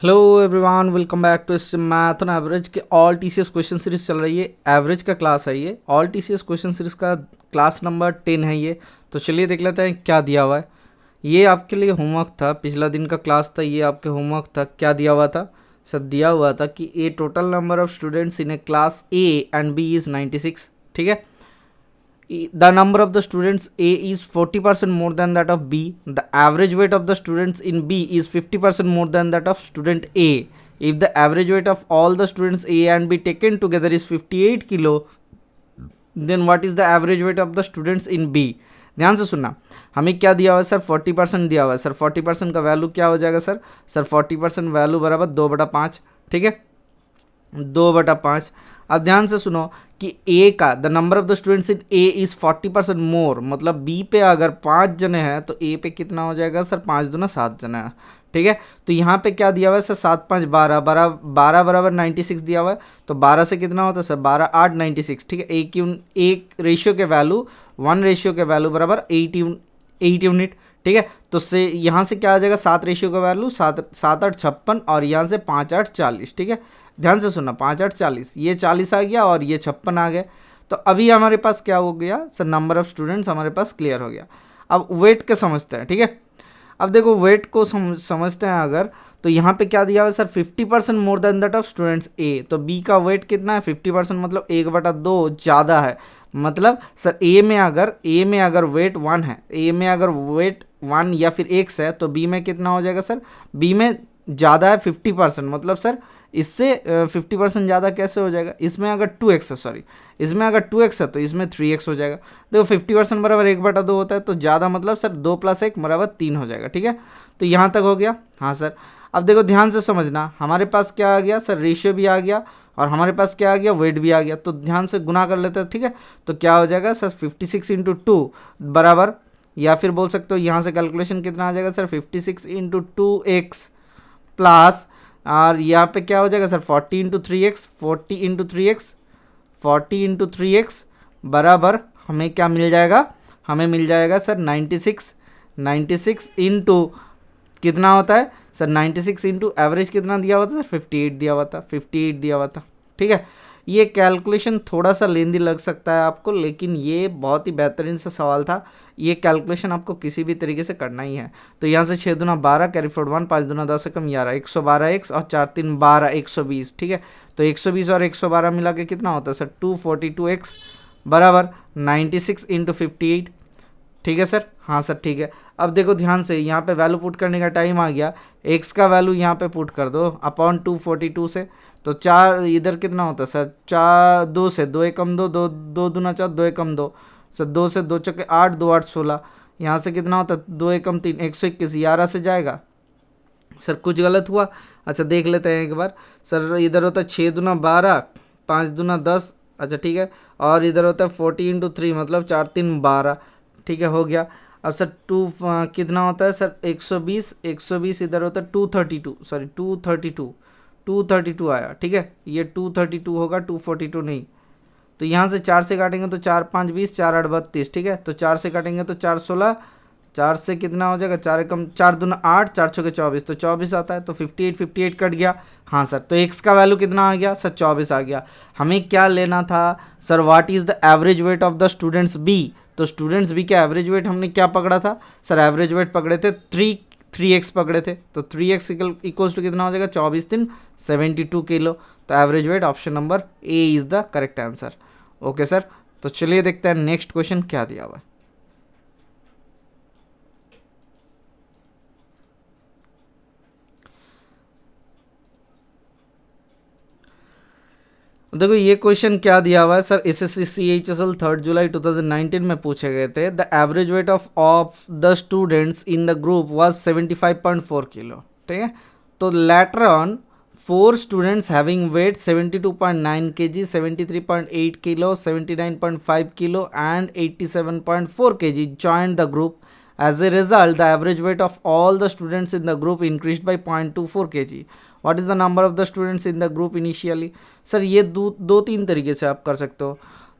Hello everyone, welcome back to इस math on average के all TCS question series चल रही है। एवरेज का क्लास है ये। ऑल टीसीएस क्वेश्चन सीरीज का क्लास नंबर 10 है ये। तो चलिए देख लेते हैं क्या दिया हुआ है। ये आपके लिए होमवर्क था, पिछला दिन का क्लास था, ये आपके होमवर्क था। क्या दिया हुआ था सर? दिया हुआ था कि a total number of students in a class A and B is 96। ठीक है। The number of the students A is 40% more than that of B. The average weight of the students in B is 50% more than that of student A. If the average weight of all the students A and B taken together is 58 kilo, then what is the average weight of the students in B? ध्यान से सुनना, हमें क्या दिया हुआ है sir? 40% दिया हुआ है सर। 40% का वैल्यू क्या हो जाएगा सर? 40% वैल्यू बराबर 2/5। ठीक है, 2/5। अब ध्यान से सुनो कि ए का the number of the students in A is 40% मोर, मतलब बी पे अगर 5 जने हैं तो ए पे कितना हो जाएगा सर? 5 दूना 7 जने हैं। ठीक है, तो यहाँ पे क्या दिया हुआ है सर? 7 5 12 12 बराबर 96 दिया हुआ है। तो 12 से कितना होता है सर? 12 8 96। ठीक है, एक रेशियो के वैल्यू 1 रेशियो के वैल्यू बराबर 8 यूनिट। ठीक है, तो से यहाँ से क्या आ जाएगा? 7 रेशियो का वैल्यू 7 7 8 56 और यहाँ से 5 8 40। ठीक है, ध्यान से सुनना, 5 8 40, ये 40 आ गया और ये 56 आ गया। तो अभी हमारे पास क्या हो गया सर? नंबर ऑफ स्टूडेंट्स हमारे पास क्लियर हो गया। अब वेट के समझते हैं। ठीक है, अब देखो वेट को समझते हैं अगर, तो यहाँ पे क्या दिया हुआ है sir? 50% more than that of students A. तो बी का वेट कितना है? 50%, मतलब 1/2 ज़्यादा है। मतलब सर ए में अगर वेट 1 है, ए में अगर वेट 1 या फिर x है, तो बी में कितना हो जाएगा सर? बी में ज़्यादा है 50%, मतलब सर इससे 50% ज़्यादा कैसे हो जाएगा? इसमें अगर 2x है, सॉरी, इसमें अगर 2x है तो इसमें 3x हो जाएगा। देखो 50% बराबर 1/2 होता है, तो ज़्यादा मतलब सर 2 + 1 बराबर 3 हो जाएगा। ठीक है, तो यहाँ तक हो गया। हाँ सर, अब देखो ध्यान से समझना, हमारे पास क्या आ गया सर? रेशियो भी आ गया और हमारे पास क्या आ गया? वेट भी आ गया। तो ध्यान से गुना कर लेते हैं। ठीक है, तो क्या हो जाएगा सर? 56 × 2 बराबर, या फिर बोल सकते हो यहाँ से कैलकुलेशन कितना आ जाएगा सर? 56 × 2x प्लस, और यहाँ पे क्या हो जाएगा सर? 40 × 3x, 40 × 3x बराबर हमें क्या मिल जाएगा? हमें मिल जाएगा सर 96 इंटू कितना होता है सर? 96 इंटू एवरेज कितना दिया हुआ था सर? 58 दिया हुआ था, 58 दिया हुआ था। ठीक है, ये कैलकुलेशन थोड़ा सा लेंदी लग सकता है आपको, लेकिन ये बहुत ही बेहतरीन सा सवाल था। ये कैलकुलेशन आपको किसी भी तरीके से करना ही है। तो यहाँ से 6 दूना 12, कैरी फॉरवर्ड 1, 5 दूना 10 से कम 11, 112x और 4 3 12, 120। ठीक है, तो 120 और 112 मिला के कितना होता है सर? 242x बराबर 96 × 58। ठीक है सर? हाँ सर, ठीक है। अब देखो ध्यान से, यहाँ पे वैल्यू पुट करने का टाइम आ गया। x का वैल्यू यहाँ पे पुट कर दो अपॉन 242 से, तो 4 इधर कितना होता है सर? 4 2 से 2 एकम 2, 2 2 दूना 4, 2 एकम 2 सर, 2 से 2 चौके 8, 2 8 16। यहाँ से कितना होता है? 2 एकम 3, 121, 11 से जाएगा सर। कुछ गलत हुआ? अच्छा देख लेते हैं एक बार सर। इधर होता है 6 दूना 12, 5 दूना 10। अच्छा ठीक है, और इधर होता है 40 × 3, मतलब 4 3 12। ठीक है, हो गया। अब सर कितना होता है सर? 120 इधर होता है 232, सॉरी 232 आया। ठीक है, ये 232 होगा, 242 नहीं। तो यहाँ से 4 से काटेंगे तो 4 5 20, 4 8 32। ठीक है, तो 4 से काटेंगे तो 4 16, 4 से कितना हो जाएगा? 4 कम 4 दूना 8, 4 छः 24, तो 24 आता है। तो 58 कट गया। हाँ सर, तो x का वैल्यू कितना आ गया सर? 24 आ गया। हमें क्या लेना था sir? What is the average weight of the students b. तो स्टूडेंट्स बी के एवरेज वेट हमने क्या पकड़ा था सर? एवरेज वेट पकड़े थे 3x पकड़े थे। तो 3x इक्वल्स टू कितना हो जाएगा? 24 3 72 किलो। तो average wait option number A is the correct answer. Okay sir, तो चलिए देखते हैं नेक्स्ट क्वेश्चन क्या दिया हुआ है। देखो ये क्वेश्चन क्या दिया हुआ है सर? एसएससी CHSL 3 जुलाई 2019 में पूछे गए थे। The average weight of the students in the group was 75.4 kilo. ठीक है, तो later on 4 students having wait 72.9 kg, 73.8 kilo, 79.5 kilo and 87.4 kg joined the group. As a result, the average weight of all the students in the group increased by 0.24 kg. What is the number of the students in the group initially? Sir ये दो तीन तरीके से आप कर सकते हो।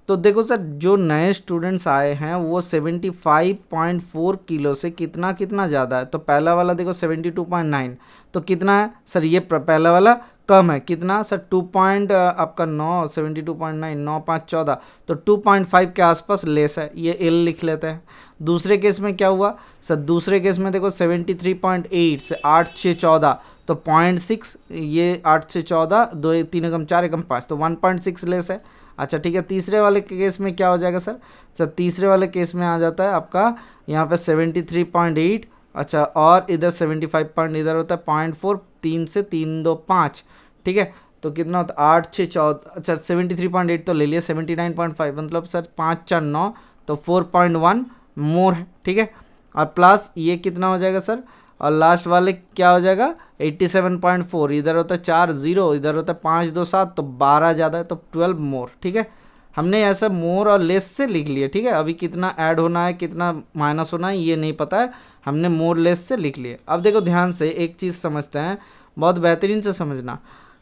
तो देखो सर जो नए स्टूडेंट्स आए हैं वो 75.4 किलो से कितना कितना ज़्यादा है, तो पहला वाला देखो 72.9, तो कितना है सर ये पहला वाला कम है, कितना सर 2 पॉइंट आपका 9, 72.9 9 5 14, तो 2.5 के आसपास लेस है, ये एल लिख लेते हैं। दूसरे केस में क्या हुआ सर, दूसरे केस में देखो 73.8 से 8 6 14, तो 0.6, ये 8 से 14, 2 3 एकम 4 एकम 5, तो 1.6 लेस है। अच्छा ठीक है, तीसरे वाले केस में क्या हो जाएगा सर तीसरे वाले केस में आ जाता है आपका यहाँ पे 73.8, अच्छा और इधर 75 पॉइंट इधर होता है 0.4, 3 से 3 2 5, ठीक है, तो कितना होता है 8 6 14, अच्छा 73.8 तो ले लिया, 79.5 मतलब सर 5 4 9, तो 4.1 मोर है, ठीक है, और प्लस ये कितना हो जाएगा सर, और लास्ट वाले क्या हो जाएगा 87.4, इधर होता है 4 0, इधर होता है 5 2 7, तो 12 ज़्यादा है, तो 12 मोर, ठीक है। हमने ऐसा मोर और लेस से लिख लिया, ठीक है, अभी कितना ऐड होना है कितना माइनस होना है ये नहीं पता है, हमने मोर लेस से लिख लिया। अब देखो ध्यान से एक चीज़ समझते हैं, बहुत बेहतरीन से समझना।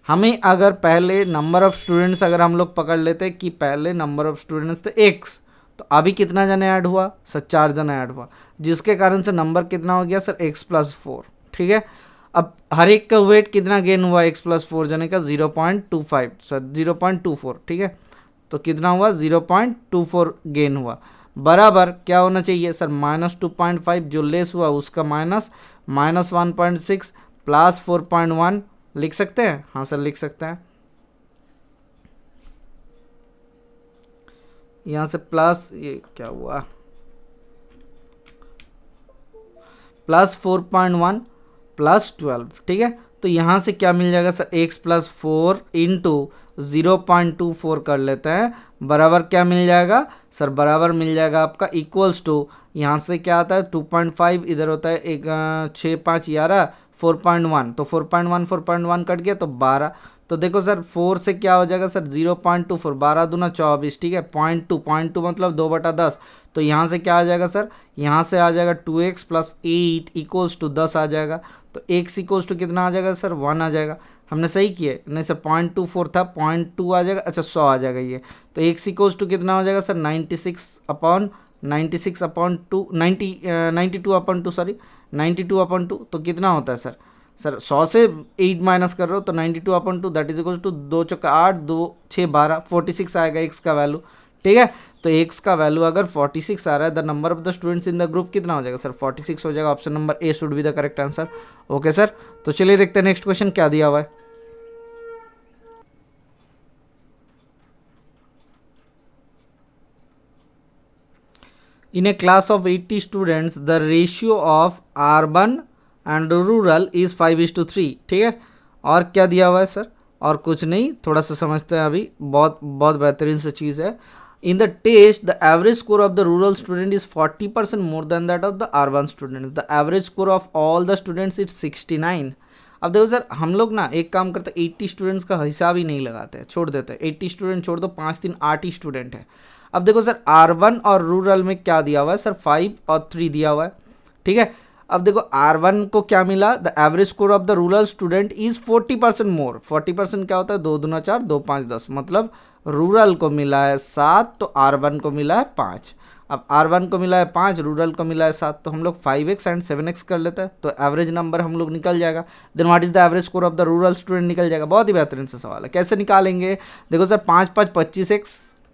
हमें अगर पहले नंबर ऑफ़ स्टूडेंट्स अगर हम लोग पकड़ लेते कि पहले नंबर ऑफ़ स्टूडेंट्स थे एक्स, तो अभी कितना जने ऐड हुआ सर 4 जने ऐड हुआ, जिसके कारण से नंबर कितना हो गया सर x+4, ठीक है। अब हर एक का वेट कितना गेन हुआ x+4 जने का 0.25 सर 0.24, ठीक है, तो कितना हुआ 0.24 गेन हुआ, बराबर क्या होना चाहिए सर -2.5 जो लेस हुआ उसका -1.6 प्लस 4.1 लिख सकते हैं, हाँ सर लिख सकते हैं। यहाँ से प्लस ये क्या हुआ +4.1 +12, ठीक है, तो यहाँ से क्या मिल जाएगा सर x+4 इंटू 0.24 कर लेते हैं, बराबर क्या मिल जाएगा सर, बराबर मिल जाएगा आपका इक्वल्स टू, यहाँ से क्या आता है 2.5, इधर होता है 6 5 11 4.1, तो 4.1 कट गया तो 12, तो देखो सर 4 से क्या हो जाएगा सर 0.24, 12 दूना 24, ठीक है, 0.2 मतलब 2/10, तो यहाँ से क्या आ जाएगा सर, यहाँ से आ जाएगा 2x + 8 इक्वल्स टू 10 आ जाएगा, तो x इक्वल्स टू कितना आ जाएगा सर 1 आ जाएगा, हमने सही किया नहीं सर 0.24 था 0.2 आ जाएगा, अच्छा 100 आ जाएगा ये, तो x इक्वल्स टू कितना हो जाएगा सर 92/2 तो कितना होता है सर 100 से 8 माइनस कर रहे हो तो 92/2 दैट इज इक्वल टू 2 चौका 8 2 6 12 46 आएगा x का वैल्यू, ठीक है, तो x का वैल्यू अगर 46 आ रहा है the number of the students in the group कितना हो जाएगा सर 46 हो जाएगा, option number A should be the correct answer. Okay sir, तो चलिए देखते हैं नेक्स्ट क्वेश्चन क्या दिया हुआ है। In a class of 80 students, the ratio of urban and rural is 5:3, ठीक है, और क्या दिया हुआ है सर, और कुछ नहीं, थोड़ा सा समझते हैं अभी, बहुत बहुत बेहतरीन सी चीज़ है। In the test, the average score of the rural student is 40% more than that of the urban student. The average score of all the students is 69. अब देखो सर हम लोग ना एक काम करते हैं 80 स्टूडेंट्स का हिसाब ही नहीं लगाते हैं, छोड़ देते हैं, 80 स्टूडेंट छोड़ दो, 5 3 8 ही स्टूडेंट है। अब देखो सर अर्बन और रूरल में क्या दिया हुआ है सर 5 और 3 दिया हुआ है, ठीक है। अब देखो R1 को क्या मिला, the average score of the rural student is 40% मोर, 40% क्या होता है 2 दूना 4 2 5 10, मतलब रूरल को मिला है 7 तो R1 को मिला है 5। अब R1 को मिला है 5, रूरल को मिला है 7, तो हम लोग 5x एंड 7x कर लेते हैं, तो एवरेज नंबर हम लोग निकल जाएगा। Then what is the average score of the rural student निकल जाएगा। बहुत ही बेहतरीन सा सवाल है, कैसे निकालेंगे, देखो सर 5 5 25x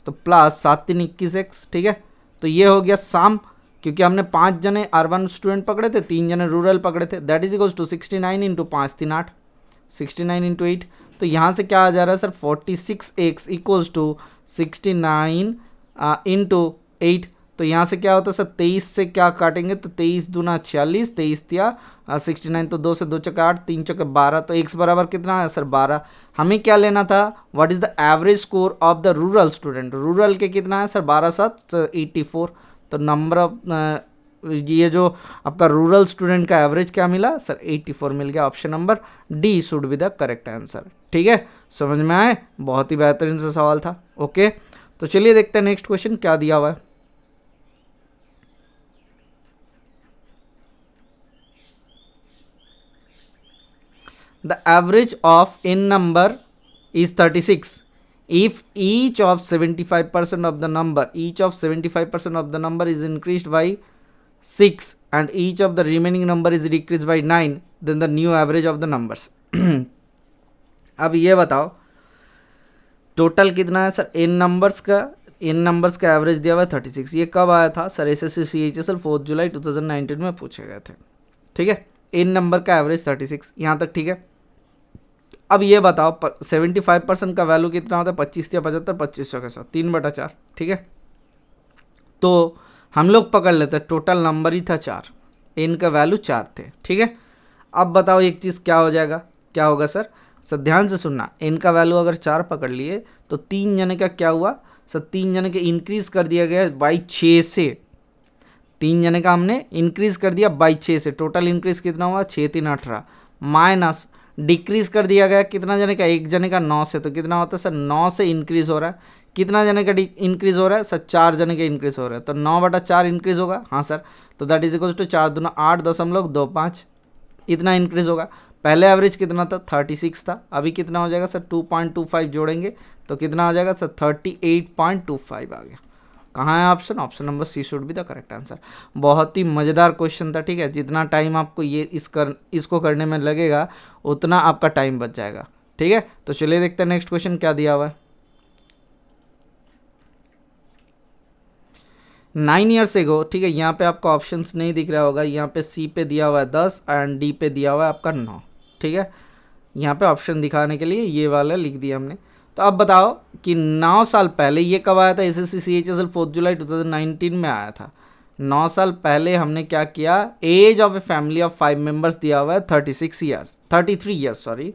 तो प्लस 7 3 21x, ठीक है, तो ये हो गया सम, क्योंकि हमने 5 जने अर्बन स्टूडेंट पकड़े थे, 3 जने रूरल पकड़े थे, that is equals to 69 into 5 3 8, 69 into 8, तो यहाँ से क्या आ जा रहा है sir 46x equals to 69 into 8, तो यहाँ से क्या होता है सर 23 से क्या काटेंगे तो 23 दूना 46, 23 तिया 69, तो 2 से 2 चौके 8 3 चौके 12, तो x बराबर कितना है सर 12। हमें क्या लेना था, what is the average score of the rural student, rural के कितना है सर 12 7 84, तो नंबर ऑफ ये जो आपका रूरल स्टूडेंट का एवरेज क्या मिला सर 84 मिल गया, option number D should be the correct answer, ठीक है, समझ में आए, बहुत ही बेहतरीन सा सवाल था। ओके, तो चलिए देखते हैं नेक्स्ट क्वेश्चन क्या दिया हुआ है। The average of n number is 36. if each of 75% of the number is increased by 6 and each of the remaining number is decreased by 9, then the new average of the numbers. अब ये बताओ total कितना है sir, इन numbers का average दिया हुआ है 36। ये कब आया था सर, SSC CHSL 4 जुलाई 2019 में पूछे गए थे, ठीक है। इन नंबर का एवरेज 36, यहाँ तक ठीक है। अब ये बताओ 75% का वैल्यू कितना होता है, 25 या 75, 25 के 100, 3/4, ठीक है। तो हम लोग पकड़ लेते हैं टोटल नंबर ही था 4, इनका वैल्यू 4 थे, ठीक है। अब बताओ एक चीज़ क्या हो जाएगा, क्या होगा सर ध्यान से सुनना, इनका वैल्यू अगर 4 पकड़ लिए तो 3 जने का क्या हुआ सर, 3 जने के इंक्रीज कर दिया गया बाई 6 से, 3 जने का हमने इंक्रीज कर दिया बाई 6 से, टोटल इंक्रीज कितना हुआ 6 3 18, माइनस डिक्रीज कर दिया गया कितना जने का, एक जने का 9 से, तो कितना होता है सर 9 से इंक्रीज हो रहा है, कितना जने का इंक्रीज हो रहा है सर, 4 जने का इंक्रीज हो रहा है, तो 9/4 इंक्रीज होगा, हाँ सर। तो दैट इज इक्वल टू 4 दूना 8.25, इतना इंक्रीज होगा। पहले एवरेज कितना था 36 था, अभी कितना हो जाएगा सर 2.25 जोड़ेंगे तो कितना हो जाएगा सर 38.25 आ गया। कहाँ है option, option number C should be the correct answer. बहुत ही मज़ेदार क्वेश्चन था, ठीक है। जितना टाइम आपको ये इसको करने में लगेगा उतना आपका टाइम बच जाएगा, ठीक है। तो चलिए देखते हैं नेक्स्ट क्वेश्चन क्या दिया हुआ है। 9 ईयर्स एगो, ठीक है। यहाँ पे आपको ऑप्शंस नहीं दिख रहा होगा, यहाँ पे सी पे दिया हुआ है 10 एंड डी पे दिया हुआ है आपका 9, ठीक है। यहाँ पे ऑप्शन दिखाने के लिए ये वाला लिख दिया हमने। तो अब बताओ कि 9 साल पहले ये कब आया था, SSC CHSL 4 जुलाई 2019 में आया था। 9 साल पहले हमने क्या किया, age of a family of 5 members दिया हुआ है 33 years sorry.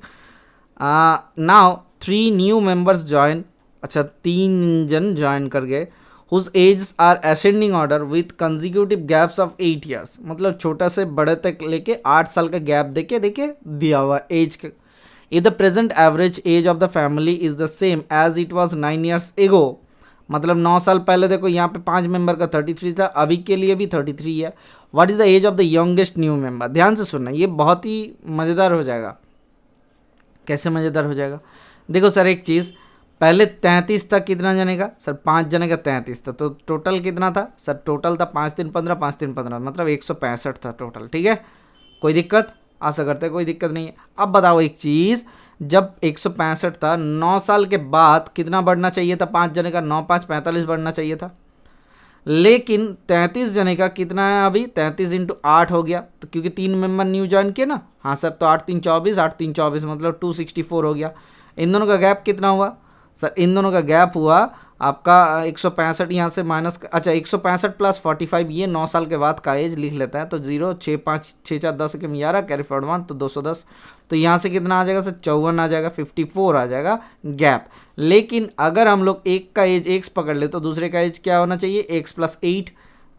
Now 3 new members join, अच्छा 3 जन ज्वाइन कर गए, whose ages are ascending order with consecutive gaps of 8 years, मतलब छोटा से बड़े तक लेके 8 साल का गैप देके दिया हुआ एज का। If the present average age of the family is the same as it was 9 years ago, मतलब 9 साल पहले देखो यहाँ पे 5 मेंबर का 33 था, अभी के लिए भी 33 है। What is the age of the youngest new member? ध्यान से सुनना, ये बहुत ही मज़ेदार हो जाएगा। कैसे मज़ेदार हो जाएगा, देखो सर एक चीज़, पहले 33 था कितना जने का सर, 5 जने का 33 था, तो टोटल कितना था सर, टोटल था 5 3 15, 5 3 15, मतलब 165 था टोटल, ठीक है। कोई दिक्कत, आशा करते हैं कोई दिक्कत नहीं है। अब बताओ एक चीज़, जब 165 था 9 साल के बाद कितना बढ़ना चाहिए था, 5 जने का 9 5 45 बढ़ना चाहिए था, लेकिन 33 जने का कितना है अभी, 33 × 8 हो गया, तो क्योंकि 3 मेंबर न्यू ज्वाइन किए ना, हाँ सर, तो 8 3 24, 8 3 24 मतलब 264 हो गया। इन दोनों का गैप कितना हुआ सर, इन दोनों का गैप हुआ आपका 165, यहाँ से माइनस, अच्छा 165 + 45, ये 9 साल के बाद का एज लिख लेता है, तो 0 6 5 6 4 10 के 11 कैरी फॉरवर्ड 1 तो 210, तो यहाँ से कितना आ जाएगा सर 54 आ जाएगा, 54 आ जाएगा गैप। लेकिन अगर हम लोग एक का एज x पकड़ ले तो दूसरे का एज क्या होना चाहिए, x + 8,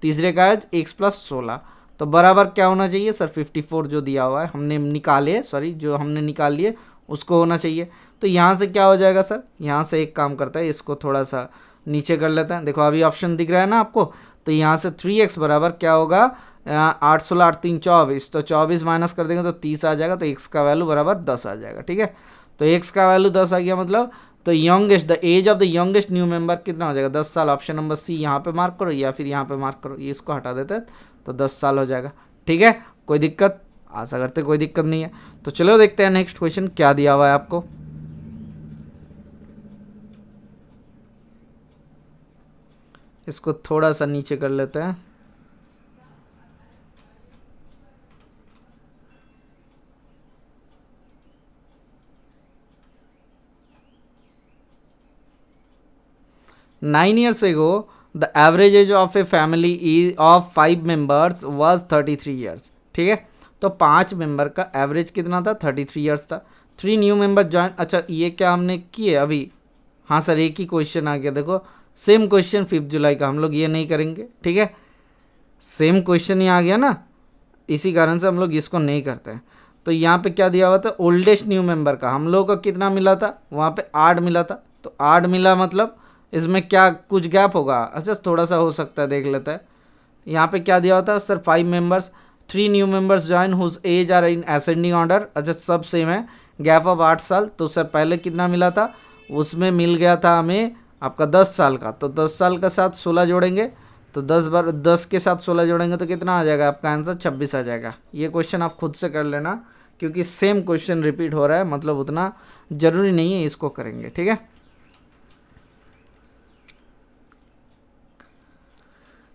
तीसरे का एज x + 16, तो बराबर क्या होना चाहिए सर 54 जो दिया हुआ है हमने निकाले, सॉरी जो हमने निकाल लिए उसको होना चाहिए। तो यहाँ से क्या हो जाएगा सर, यहाँ से एक काम करता है, इसको थोड़ा सा नीचे कर लेते हैं, देखो अभी ऑप्शन दिख रहा है ना आपको, तो यहाँ से 3x बराबर क्या होगा 8 16 8 3 24, तो 24 माइनस कर देंगे तो 30 आ जाएगा, तो x का वैल्यू बराबर 10 आ जाएगा, ठीक है। तो x का वैल्यू 10 आ गया, मतलब तो youngest, the age of the youngest new member कितना हो जाएगा 10 साल। ऑप्शन नंबर सी यहाँ पे मार्क करो या फिर यहाँ पे मार्क करो, ये इसको हटा देते हैं तो 10 साल हो जाएगा, ठीक है। कोई दिक्कत, आशा करते कोई दिक्कत नहीं है। तो चलो देखते हैं नेक्स्ट क्वेश्चन क्या दिया हुआ है आपको। इसको थोड़ा सा नीचे कर लेते हैं। Nine years ago, the average age of a family of 5 members was 33 years, ठीक है। तो 5 मेंबर का एवरेज कितना था 33 ईयर्स था। 3 न्यू मेंबर ज्वाइन, अच्छा ये क्या हमने किए अभी, हाँ सर एक ही क्वेश्चन आ गया, देखो सेम क्वेश्चन 5 जुलाई का, हम लोग ये नहीं करेंगे, ठीक है। सेम क्वेश्चन ही आ गया ना, इसी कारण से हम लोग इसको नहीं करते हैं। तो यहाँ पे क्या दिया हुआ था, ओल्डेस्ट न्यू मेंबर का हम लोग को कितना मिला था, वहाँ पे 8 मिला था, तो 8 मिला मतलब इसमें क्या कुछ गैप होगा, अच्छा थोड़ा सा हो सकता है, देख लेता है। यहाँ पे क्या दिया होता है sir 5 members, 3 new members join whose age are in ascending order, अच्छा सब सेम है, गैप ऑफ 8 साल, तो सर पहले कितना मिला था उसमें मिल गया था हमें आपका 10 साल का, तो 10 साल का साथ 16 जोड़ेंगे, तो 10 के साथ 16 जोड़ेंगे तो कितना आ जाएगा आपका आंसर 26 आ जाएगा। ये क्वेश्चन आप खुद से कर लेना, क्योंकि सेम क्वेश्चन रिपीट हो रहा है, मतलब उतना ज़रूरी नहीं है इसको करेंगे, ठीक है।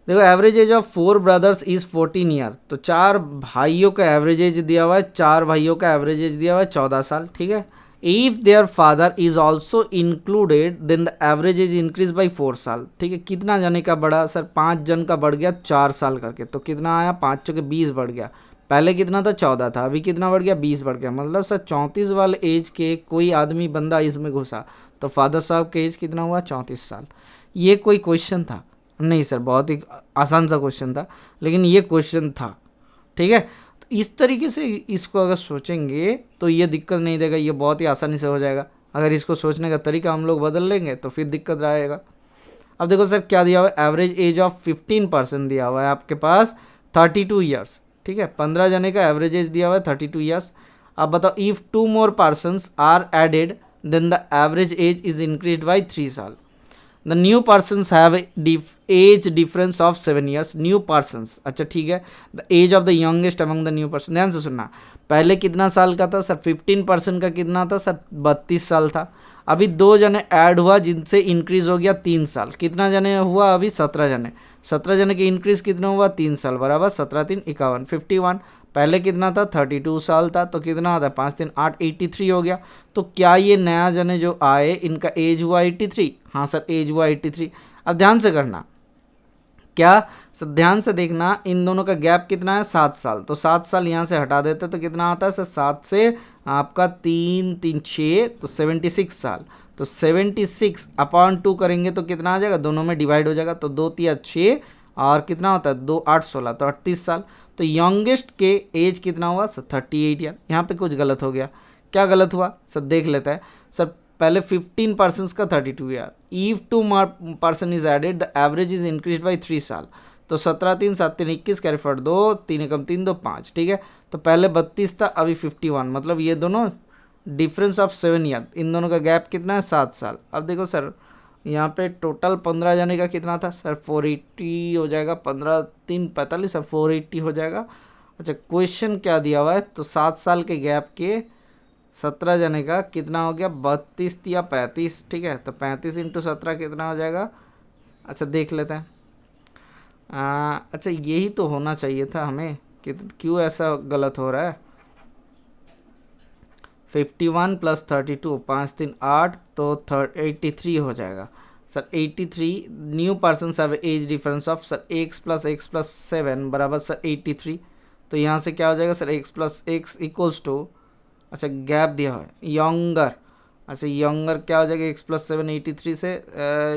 देखो average age of 4 brothers is 14 year, तो 4 भाइयों का एवरेज एज दिया हुआ है, 4 भाइयों का एवरेज एज दिया हुआ है 14 साल, ठीक है। If their father is also included then the average age increase by 4 साल, ठीक है। कितना जने का बढ़ा सर, 5 जन का बढ़ गया 4 साल करके, तो कितना आया 5 के 20 बढ़ गया। पहले कितना था 14 था, अभी कितना बढ़ गया 20 बढ़ गया, मतलब सर 34 वाले एज के कोई आदमी बंदा इसमें घुसा, तो फादर साहब के एज कितना हुआ 34 साल। ये कोई क्वेश्चन था नहीं सर, बहुत ही आसान सा क्वेश्चन था, लेकिन ये क्वेश्चन था, ठीक है। तो इस तरीके से इसको अगर सोचेंगे तो ये दिक्कत नहीं देगा, ये बहुत ही आसानी से हो जाएगा। अगर इसको सोचने का तरीका हम लोग बदल लेंगे तो फिर दिक्कत आएगा। अब देखो सर क्या दिया हुआ है, एवरेज एज ऑफ 15% दिया हुआ है आपके पास 32 ईयर्स, ठीक है। 15 जने का एवरेज एज दिया हुआ है 32 ईयर्स। अब बताओ if 2 more persons are added then the average age is increase by 3 साल। The new persons have age difference of 7 years. New persons, अच्छा ठीक है। The age of the youngest among the new person, ध्यान से सुनना, पहले कितना साल का था सर 15% का कितना था सर 32 साल था। अभी 2 जने ऐड हुआ जिनसे इंक्रीज हो गया 3 साल, कितना जने हुआ अभी 17 जने, 17 जने के इंक्रीज कितना हुआ 3 साल, बराबर 17 3 51 51। पहले कितना था 32 साल था, तो कितना होता है 5 3 8 83 हो गया। तो क्या ये नया जने जो आए इनका एज हुआ 83? हाँ सर एज हुआ 83। अब ध्यान से करना, क्या सर ध्यान से देखना, इन दोनों का गैप कितना है 7 साल, तो 7 साल यहाँ से हटा देते तो कितना आता है सर 7 से आपका 3 3 6, तो 76 साल। तो 76 अपॉन 2 करेंगे तो कितना आ जाएगा, दोनों में डिवाइड हो जाएगा, तो 2 3 6 और कितना होता है 2 8 16, तो 38 साल। तो यंगेस्ट के एज कितना हुआ सर 38 ईयर। यहाँ पे कुछ गलत हो गया, क्या गलत हुआ सर देख लेते हैं। सर पहले 15% का 32 year, if 2 person is added the average is increase by 3 साल। तो 17 3 7 3 21 कैरी फॉर 2 3 एकम 3 2 5, ठीक है। तो पहले 32 था अभी 51, मतलब ये दोनों डिफरेंस ऑफ 7 ईयर, इन दोनों का गैप कितना है 7 साल। अब देखो सर यहाँ पे टोटल 15 जाने का कितना था सर 480 हो जाएगा, 15 3 45 सर 480 हो जाएगा। अच्छा क्वेश्चन क्या दिया हुआ है, तो 7 साल के गैप के 17 जने का कितना हो गया 32 या 35, ठीक है। तो 35 इंटू 17 कितना हो जाएगा, अच्छा देख लेते हैं। अच्छा यही तो होना चाहिए था हमें, कि क्यों ऐसा गलत हो रहा है। 51 प्लस 32 5 3 8, तो 83 हो जाएगा sir 83। New person have age difference of sir x plus 7 बराबर सर 83। तो यहाँ से क्या हो जाएगा sir x plus x equals to, अच्छा गैप दिया है यंगर, अच्छा यंगर क्या हो जाएगा एक्स प्लस 7 83 से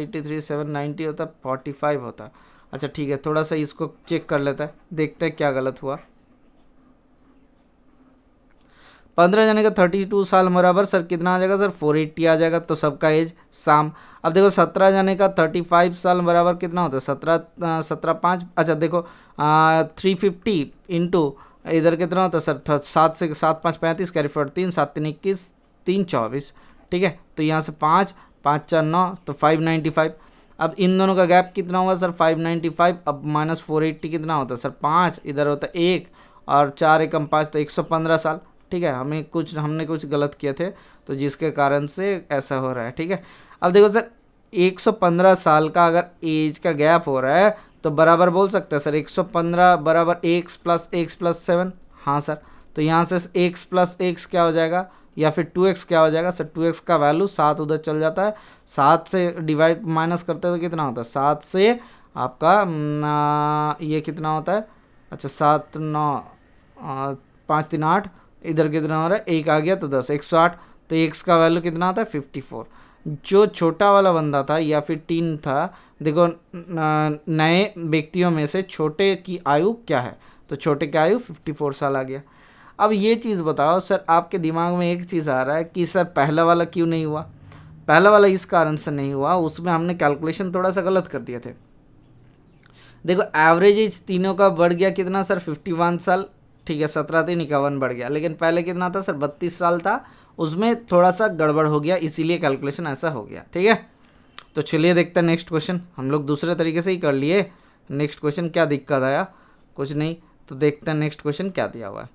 83 7 90 होता है 45 होता है। अच्छा ठीक है, थोड़ा सा इसको चेक कर लेता है, देखते हैं क्या गलत हुआ। 15 जने का 32 साल बराबर सर कितना आ जाएगा सर 480 आ जाएगा, तो सबका एज शाम। अब देखो 17 जने का 35 साल बराबर कितना होता है 17 5, अच्छा देखो 350 इंटू इधर कितना होता है सर 7 से 7 5 35 कैरी फॉर 3 7 3 21 3 24, ठीक है। तो यहाँ से 5 5 4 9, तो 595। अब इन दोनों का गैप कितना हुआ सर 595। अब माइनस 480 कितना होता है सर 5, इधर होता है 1 और 4 एकम 5, तो 115 साल, ठीक है। हमने कुछ गलत किए थे, तो जिसके कारण से ऐसा हो रहा है, ठीक है। अब देखो सर 115 साल का अगर एज का गैप हो रहा है तो बराबर बोल सकते हैं सर 115 बराबर एक्स प्लस 7, हाँ सर। तो यहाँ से एक्स प्लस एक्स क्या हो जाएगा, या फिर 2x क्या हो जाएगा सर 2x का वैल्यू 7 उधर चल जाता है, 7 से डिवाइड माइनस करते हैं तो कितना होता है 7 से आपका ये कितना होता है, अच्छा 7 9 5 3 8, इधर कितना हो रहा है 1 आ गया तो 10 108, तो x का वैल्यू कितना आता है 54। जो छोटा वाला बंदा था या फिर टीन था, देखो नए व्यक्तियों में से छोटे की आयु क्या है, तो छोटे की आयु 54 साल आ गया। अब ये चीज़ बताओ सर, आपके दिमाग में एक चीज़ आ रहा है कि सर पहला वाला क्यों नहीं हुआ। पहला वाला इस कारण से नहीं हुआ, उसमें हमने कैलकुलेशन थोड़ा सा गलत कर दिए थे। देखो एवरेज एज तीनों का बढ़ गया कितना सर 51 साल, ठीक है। 17 3 51 बढ़ गया, लेकिन पहले कितना था सर 32 साल था, उसमें थोड़ा सा गड़बड़ हो गया, इसीलिए कैलकुलेशन ऐसा हो गया। ठीक है, तो चलिए देखते हैं नेक्स्ट क्वेश्चन। हम लोग दूसरे तरीके से ही कर लिए। नेक्स्ट क्वेश्चन क्या दिक्कत आया, कुछ नहीं, तो देखते हैं नेक्स्ट क्वेश्चन क्या दिया हुआ है।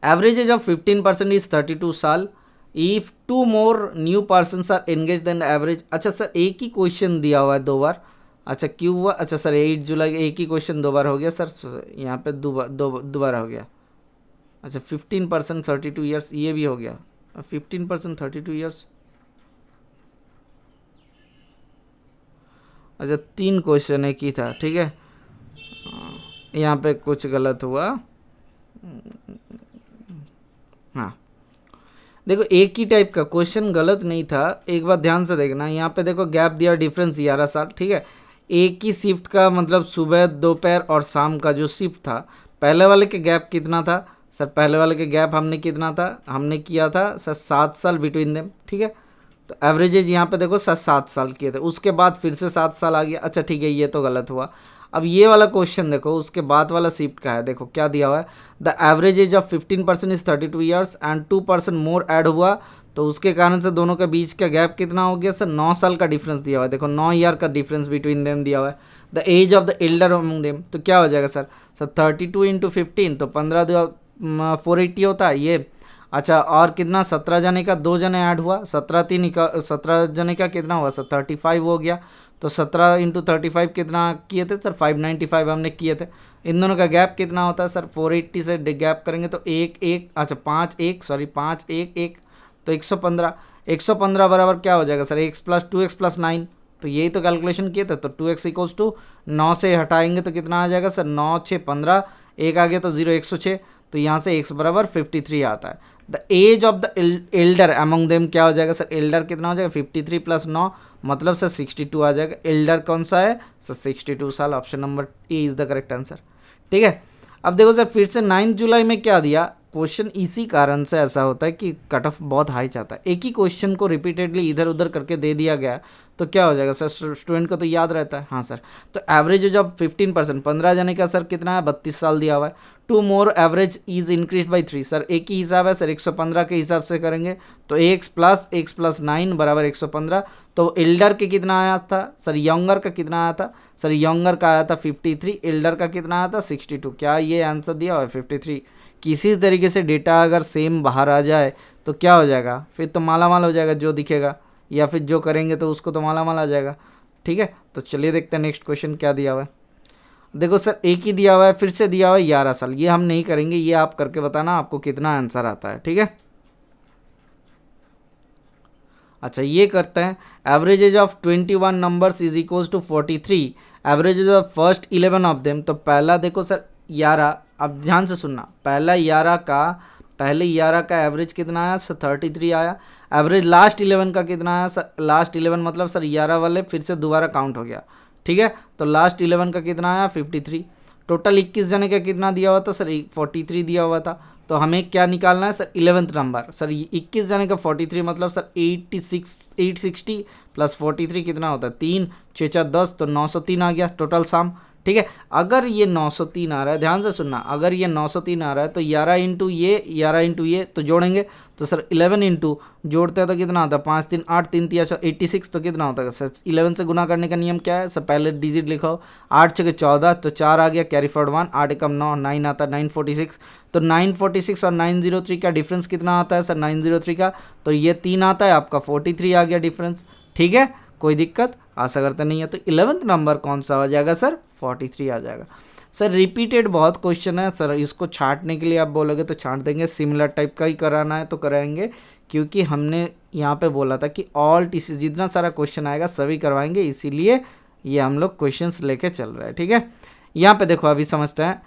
एवरेज एज ऑफ 15% इज 32 साल। If 2 more new persons are engage then average. अच्छा सर, एक ही क्वेश्चन दिया हुआ है 2 बार। अच्छा क्यों हुआ? अच्छा सर 8 जुलाई एक ही क्वेश्चन 2 बार हो गया सर, यहाँ पे दोबारा हो गया। अच्छा 15% 32 ईयर्स ये भी हो गया, 15% 32 ईयर्स। अच्छा 3 क्वेश्चन एक ही था, ठीक है, यहाँ पे कुछ गलत हुआ। हाँ देखो, एक ही टाइप का क्वेश्चन गलत नहीं था, एक बार ध्यान से देखना। यहाँ पे देखो गैप दिया, डिफरेंस 11 साल। ठीक है, एक ही शिफ्ट का मतलब सुबह दोपहर और शाम का जो शिफ्ट था, पहले वाले के गैप कितना था सर? पहले वाले के गैप हमने कितना था, हमने किया था सर 7 साल बिटवीन देम। ठीक है, तो एवरेजेज यहाँ पे देखो सर 7 साल किए थे, उसके बाद फिर से 7 साल आ गया। अच्छा ठीक है, ये तो गलत हुआ। अब ये वाला क्वेश्चन देखो, उसके बाद वाला शिफ्ट का है, देखो क्या दिया हुआ है। The average age of 15% is 32 years and 2% more add हुआ, तो उसके कारण से दोनों के बीच का गैप कितना हो गया सर? 9 साल का डिफरेंस दिया हुआ है। देखो 9 ईयर का डिफरेंस बिटवीन देम दिया हुआ है। The age of the elder among them, तो क्या हो जाएगा सर? 32 इंटू 15 तो 15 480 होता है ये। अच्छा और कितना? 17 जने का 2 जने ऐड हुआ, 17 जने का कितना हुआ सर? 35 हो गया। तो 17 इंटू 35 कितना किए थे सर? 595 हमने किए थे। इन दोनों का गैप कितना होता है सर? 480 से गैप करेंगे तो 1 अच्छा 5 1 तो 115। 115 बराबर क्या हो जाएगा sir? x plus 2x plus 9। तो यही तो कैलकुलेशन किए थे। तो 2x इक्वल्स टू 9 से हटाएंगे तो कितना आ जाएगा सर? 9 6 15, एक आ गया तो 0 106, तो यहाँ से x बराबर 53 आता है। The age of the elder among them क्या हो जाएगा सर? एल्डर कितना हो जाएगा? 53 प्लस 9 मतलब सर 62 आ जाएगा। एल्डर कौन सा है सर? 62 साल। Option number A is the correct answer. ठीक है, अब देखो सर फिर से 9 जुलाई में क्या दिया क्वेश्चन, इसी कारण से ऐसा होता है कि कट ऑफ बहुत हाई जाता है। एक ही क्वेश्चन को रिपीटेडली इधर उधर करके दे दिया गया तो क्या हो जाएगा सर? स्टूडेंट को तो याद रहता है। हाँ सर, तो एवरेज एज ऑफ 15%, 15 जने का सर कितना है? 32 साल दिया हुआ है। 2 more average is increase by 3, sir एक ही हिसाब है सर, 115 के हिसाब से करेंगे तो x प्लस 9 बराबर 115। तो एल्डर के कितना आया था सर? यंगर का कितना आया था सर? यंगर का आया था 53, एल्डर का कितना आया था? 62। क्या ये आंसर दिया हुआ है 53? किसी तरीके से डेटा अगर सेम बाहर आ जाए तो क्या हो जाएगा? फिर तो माला माल हो जाएगा जो दिखेगा, या फिर जो करेंगे तो उसको तो माला माल आ जाएगा। ठीक है, तो चलिए देखते हैं नेक्स्ट क्वेश्चन क्या दिया हुआ है। देखो सर एक ही दिया हुआ है, फिर से दिया हुआ है 11 साल। ये हम नहीं करेंगे, ये आप करके बताना आपको कितना आंसर आता है। ठीक है, अच्छा ये करते हैं। Average age of 21 numbers is equals to 43, average age of first 11 of them. तो पहला देखो सर 11, अब ध्यान से सुनना, पहले 11 का एवरेज कितना आया सर? 33 आया। एवरेज लास्ट 11 का कितना आया सर? लास्ट 11 मतलब सर 11 वाले फिर से दोबारा काउंट हो गया। ठीक है, तो लास्ट 11 का कितना आया? 53। टोटल 21 जने का कितना दिया हुआ था सर? 43 दिया हुआ था। तो हमें क्या निकालना है सर? 11th number. सर 21 जने का 43 मतलब सर 860 प्लस 43 कितना होता है? 3 6 4 10, तो 903 आ गया टोटल सम। ठीक है, अगर ये 903 आ रहा है, ध्यान से सुनना, अगर ये 903 आ रहा है तो 11 इंटू ये तो जोड़ेंगे तो सर 11 इंटू जोड़ते हैं तो कितना होता है? 5 3 8 3 3 86, तो कितना होता है सर? 11 से गुना करने का नियम क्या है सर? पहले डिजिट लिखो, 8 6 14, तो 4 आ गया, कैरी फॉरवर्ड 1, 8 एकम 9, 9 आता है 946। तो 946 और 903 का डिफरेंस कितना आता है सर? 903 का, तो ये 3 आता है आपका, 43 आ गया डिफरेंस। ठीक है, कोई दिक्कत आशा करते नहीं है। तो 11th नंबर कौन सा आ जाएगा सर? 43 आ जाएगा। सर रिपीटेड बहुत क्वेश्चन है सर, इसको छांटने के लिए आप बोलोगे तो छांट देंगे, सिमिलर टाइप का ही कराना है तो कराएंगे, क्योंकि हमने यहाँ पे बोला था कि ऑल टीसी जितना सारा क्वेश्चन आएगा सभी करवाएंगे, इसीलिए ये हम लोग क्वेश्चंस लेके चल रहे हैं। ठीक है, यहाँ पे देखो अभी समझते हैं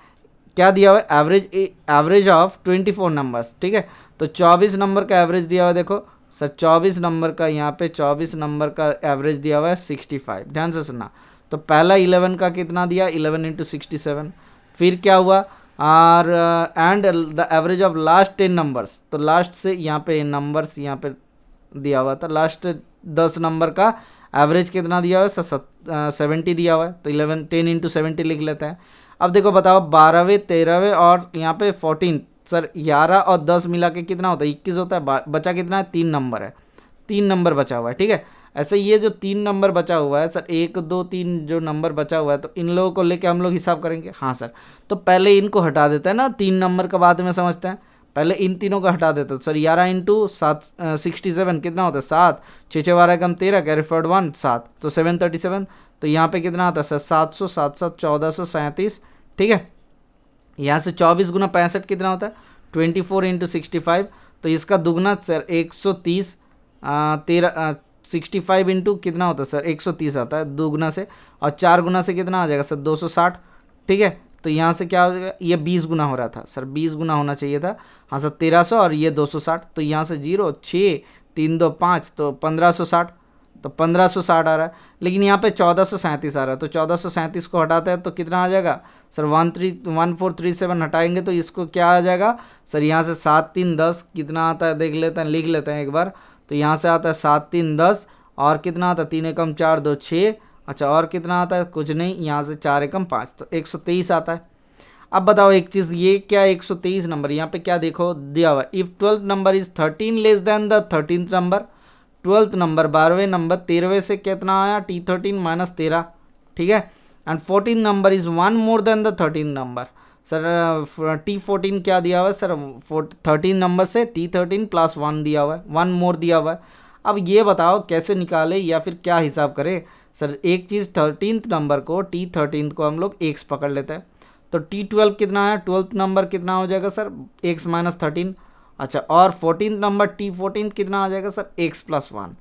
क्या दिया हुआ है। Average of 24 numbers. ठीक है, तो 24 नंबर का एवरेज दिया हुआ है। देखो सर 24 नंबर का, यहाँ पे 24 नंबर का एवरेज दिया हुआ है 65। ध्यान से सुनना, तो पहला 11 का कितना दिया? 11 इंटू 67। फिर क्या हुआ? और and the average of last 10 numbers, तो लास्ट से यहाँ पे नंबर्स यहाँ पे दिया हुआ था, लास्ट 10 नंबर का एवरेज कितना दिया हुआ है? 70 दिया हुआ है। तो 10 इंटू 70 लिख लेते हैं। अब देखो बताओ 12वें 13वें और यहाँ पे 14 सर 11 और 10 मिला के कितना होता है, 21 होता है। बचा कितना है, 3 नंबर है, 3 नंबर बचा हुआ है, ठीक है। ऐसे ये जो 3 नंबर बचा हुआ है सर, 1 2 3 जो नंबर बचा हुआ है, तो इन लोगों को लेके हम लोग हिसाब करेंगे। हाँ सर, तो पहले इनको हटा देते हैं ना, 3 नंबर का बाद में समझते हैं, पहले इन तीनों को हटा देते हैं। सर 11 इंटू 67 कितना होता है, 7, 6 6 12 कम 13, कैरी फॉरवर्ड 1 7, तो 737। तो यहाँ पे कितना आता है सर, 700, 7 7 1437, ठीक है। यहाँ से 24 गुना 65 कितना होता है, 24 इंटू 65, तो इसका दुगना सर 130, 65 इंटू कितना होता है सर, 130 आता है दुगना से, और 4 गुना से कितना आ जाएगा सर, 260, ठीक है। तो यहाँ से क्या हो जाएगा, ये 20 गुना हो रहा था सर, 20 गुना होना चाहिए था। हाँ सर 1300 और ये 260, तो यहाँ से 0 6 3 2 5, तो 1560, तो 1560 आ रहा है। लेकिन यहाँ पे 1437 आ रहा है, तो 1437 को हटाते हैं तो कितना आ जाएगा सर, 1437 हटाएंगे तो इसको क्या आ जाएगा सर, यहाँ से 7 3 10 कितना आता है देख लेते हैं, लिख लेते हैं एक बार। तो यहाँ से आता है 7 3 10, और कितना आता है 3 एकम 4 2 6, अच्छा और कितना आता है, कुछ नहीं, यहाँ से 4 एकम 5, तो 123 आता है। अब बताओ एक चीज़, ये क्या 123 नंबर, यहाँ पे क्या देखो दिया हुआ है, if 12th number is 13 less than the 13th number, 12th number 12वें नंबर 13वें से कितना आया, T13 माइनस 13, ठीक है। And 14 number is 1 more than the 13 number, sir T14 क्या दिया हुआ है सर, 13 नंबर से T13 प्लस 1 दिया हुआ है, 1 मोर दिया हुआ है। अब ये बताओ कैसे निकाले या फिर क्या हिसाब करें सर। एक चीज़ 13th नंबर को, T13 को हम लोग x पकड़ लेते हैं, तो T12 कितना है, 12th नंबर कितना हो जाएगा सर, x माइनस 13, अच्छा, और 14th नंबर T14 कितना आ जाएगा सर, x प्लस 1,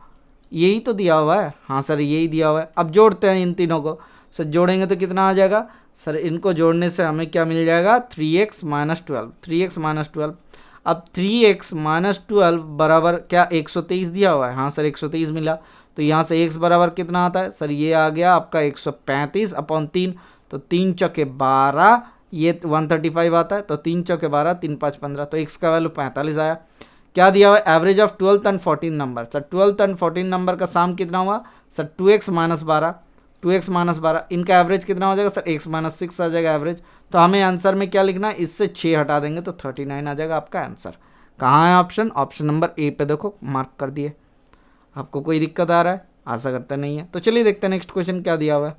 यही तो दिया हुआ है। हाँ सर यही दिया हुआ है। अब जोड़ते हैं इन तीनों को, सर जोड़ेंगे तो कितना आ जाएगा सर, इनको जोड़ने से हमें क्या मिल जाएगा, 3x माइनस 12, 3x माइनस 12। अब 3x माइनस 12 बराबर क्या 123 दिया हुआ है, हाँ सर 123 मिला। तो यहाँ से x बराबर कितना आता है सर, ये आ गया आपका 135 अपॉन 3, तो 3 चौके 12, ये 135 आता है, तो 3 चौके 12 3 5 15, तो x का वैल्यू 45 आया। क्या दिया हुआ है, average of 12th and 14 number, sir 12th and 14 number का साम कितना हुआ sir, 2x minus 12, 2x minus 12, इनका एवरेज कितना हो जाएगा सर, x माइनस 6 आ जाएगा एवरेज। तो हमें आंसर में क्या लिखना है, इससे 6 हटा देंगे तो 39 आ जाएगा आपका आंसर। कहाँ है ऑप्शन, ऑप्शन नंबर ए पे देखो मार्क कर दिए। आपको कोई दिक्कत आ रहा है, आशा करता नहीं है। तो चलिए देखते हैं नेक्स्ट क्वेश्चन क्या दिया हुआ है।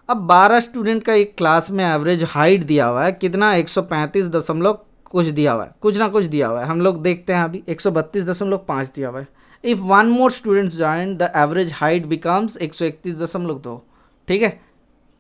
अब 12 स्टूडेंट का एक क्लास में एवरेज हाइट दिया हुआ है कितना, 135 दशमलव कुछ दिया हुआ है, कुछ ना कुछ दिया हुआ है, हम लोग देखते हैं अभी। 132.5 दिया हुआ है। If 1 more students join the average height becomes 131.2, ठीक है,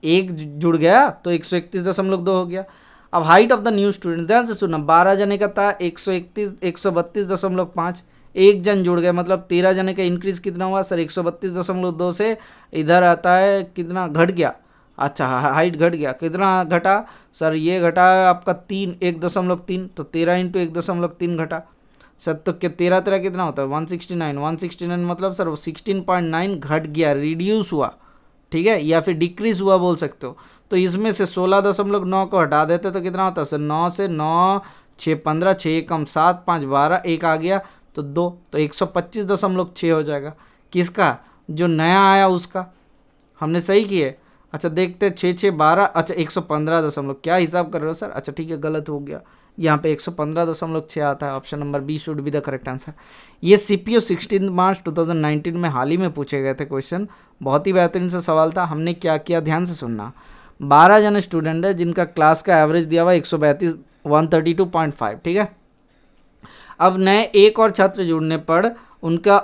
एक जुड़ गया तो 131.2 हो गया। अब height of the new student, ध्यान से सुनना, 12 जने का था 132.5, एक जन जुड़ गए मतलब 13 जने का इंक्रीज कितना हुआ सर, 132.2 से इधर आता है कितना, घट गया, अच्छा हाइट घट गया, कितना घटा सर, ये घटा आपका 1.3, तो 13 इंटू 1.3 घटा सर, तो 13 13 कितना होता है 169, 169 मतलब सर 16.9 घट गया, रिड्यूस हुआ, ठीक है, या फिर डिक्रीज हुआ बोल सकते हो। तो इसमें से 16.9 को हटा देते तो कितना होता है सर, 9 से 9 6 15, 6 कम 7 5 12, एक आ गया तो 2, तो 125.6 हो जाएगा। किसका, जो नया आया उसका, हमने सही किए। अच्छा देखते हैं 6 6 12, अच्छा 115 क्या हिसाब कर रहे हो सर, अच्छा ठीक है गलत हो गया, यहाँ पे 115.6 आता है। Option number B should be the correct answer. ये CPO 16 मार्च 2019 में हाल ही में पूछे गए थे क्वेश्चन, बहुत ही बेहतरीन सा सवाल था। हमने क्या किया ध्यान से सुनना, 12 जन स्टूडेंट है जिनका क्लास का एवरेज दिया हुआ 132.5, ठीक है। अब नए एक और छात्र जुड़ने पर उनका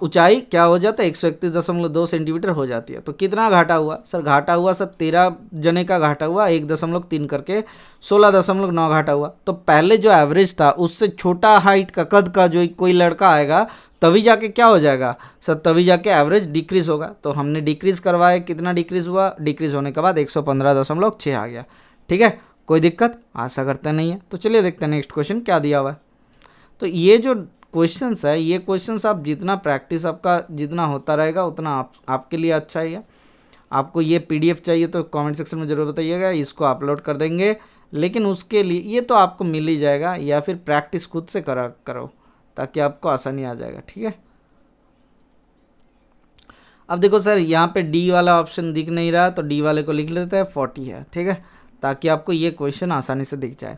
ऊंचाई क्या हो जाता है, 131.2 सेंटीमीटर हो जाती है। तो कितना घाटा हुआ सर, घाटा हुआ सर 13 जने का घाटा हुआ 1.3 करके 16.9 घाटा हुआ। तो पहले जो एवरेज था उससे छोटा हाइट का कद का जो कोई लड़का आएगा तभी जाके क्या हो जाएगा सर, तभी जाके एवरेज डिक्रीज होगा। तो हमने डिक्रीज करवाया, कितना डिक्रीज हुआ, डिक्रीज होने के बाद 115.6 आ गया, ठीक है, कोई दिक्कत आशा करते नहीं है। तो चलिए देखते हैं नेक्स्ट क्वेश्चन क्या दिया हुआ है। तो ये जो क्वेश्चंस है, ये क्वेश्चंस आप जितना प्रैक्टिस आपका जितना होता रहेगा उतना आपके लिए अच्छा है। आपको ये PDF चाहिए तो कमेंट सेक्शन में ज़रूर बताइएगा, इसको अपलोड कर देंगे। लेकिन उसके लिए ये तो आपको मिल ही जाएगा, या फिर प्रैक्टिस खुद से करो ताकि आपको आसानी आ जाएगा, ठीक है। अब देखो सर यहाँ पे D वाला ऑप्शन दिख नहीं रहा, तो D वाले को लिख लेते हैं 40 है, ठीक है। ताकि आपको ये क्वेश्चन आसानी से दिख जाए।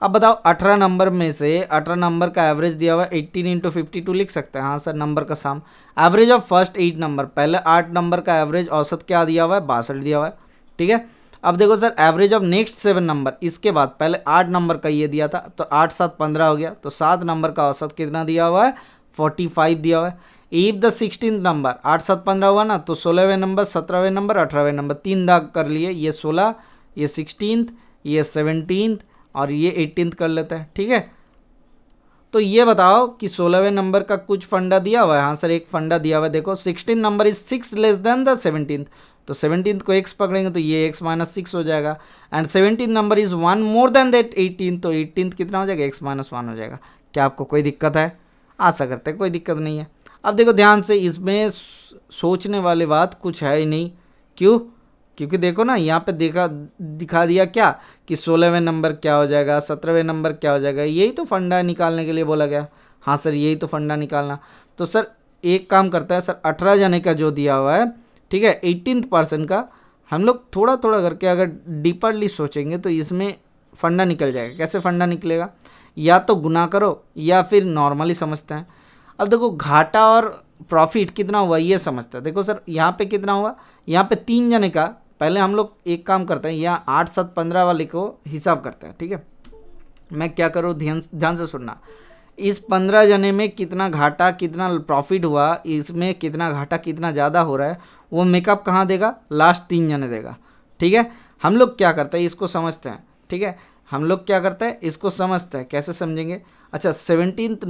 अब बताओ 18 नंबर में से 18 नंबर का एवरेज दिया हुआ है 18 इंटू 52 लिख सकते हैं। हाँ सर, नंबर का सम, एवरेज ऑफ फर्स्ट 8 नंबर, पहले 8 नंबर का एवरेज औसत क्या दिया हुआ है 62 दिया हुआ है। ठीक है, अब देखो sir average of next 7 number, इसके बाद पहले 8 नंबर का ये दिया था तो 8 7 15 हो गया, तो 7 नंबर का औसत कितना दिया हुआ है 45 दिया हुआ है। इफ द 16 नंबर, 8 7 15 हुआ ना, तो 16वें नंबर 17वें नंबर 18वें नंबर, 3 दाग कर लिए, ये 16, ये 16, ये 17 और ये 18 कर लेते हैं। ठीक है, तो ये बताओ कि 16वें नंबर का कुछ फंडा दिया हुआ है। हाँ सर, एक फंडा दिया हुआ है, देखो 16 number is 6 less than the 17, तो 17 को x पकड़ेंगे तो ये x माइनस 6 हो जाएगा। And 17 number is 1 more than that 18, तो 18 कितना हो जाएगा x माइनस 1 हो जाएगा। क्या आपको कोई दिक्कत है? आशा करते हैं कोई दिक्कत नहीं है। अब देखो ध्यान से, इसमें सोचने वाली बात कुछ है ही नहीं। क्यों? क्योंकि देखो ना यहाँ पे दिखा दिया क्या कि 16वें नंबर क्या हो जाएगा, 17वें नंबर क्या हो जाएगा, यही तो फंडा निकालने के लिए बोला गया। हाँ सर, यही तो फंडा निकालना। तो सर एक काम करता है सर, 18 जने का जो दिया हुआ है, ठीक है, 18th पर्सन का हम लोग थोड़ा थोड़ा करके अगर डीपरली सोचेंगे तो इसमें फंडा निकल जाएगा। कैसे फंडा निकलेगा? या तो गुना करो या फिर नॉर्मली समझते हैं। अब देखो घाटा और प्रॉफिट कितना हुआ ये समझते हैं। देखो सर यहाँ पे कितना हुआ, यहाँ पे 3 जने का, पहले हम लोग एक काम करते हैं, यहाँ 8 7 15 वाले को हिसाब करते हैं। ठीक है, मैं क्या करूँ, ध्यान से सुनना। इस 15 जने में कितना घाटा कितना प्रॉफिट हुआ, इसमें कितना घाटा कितना ज़्यादा हो रहा है, वो मेकअप कहाँ देगा, लास्ट 3 जने देगा। ठीक है, हम लोग क्या करते हैं इसको समझते हैं। ठीक है, हम लोग क्या करते हैं इसको समझते हैं, कैसे समझेंगे। अच्छा, 17th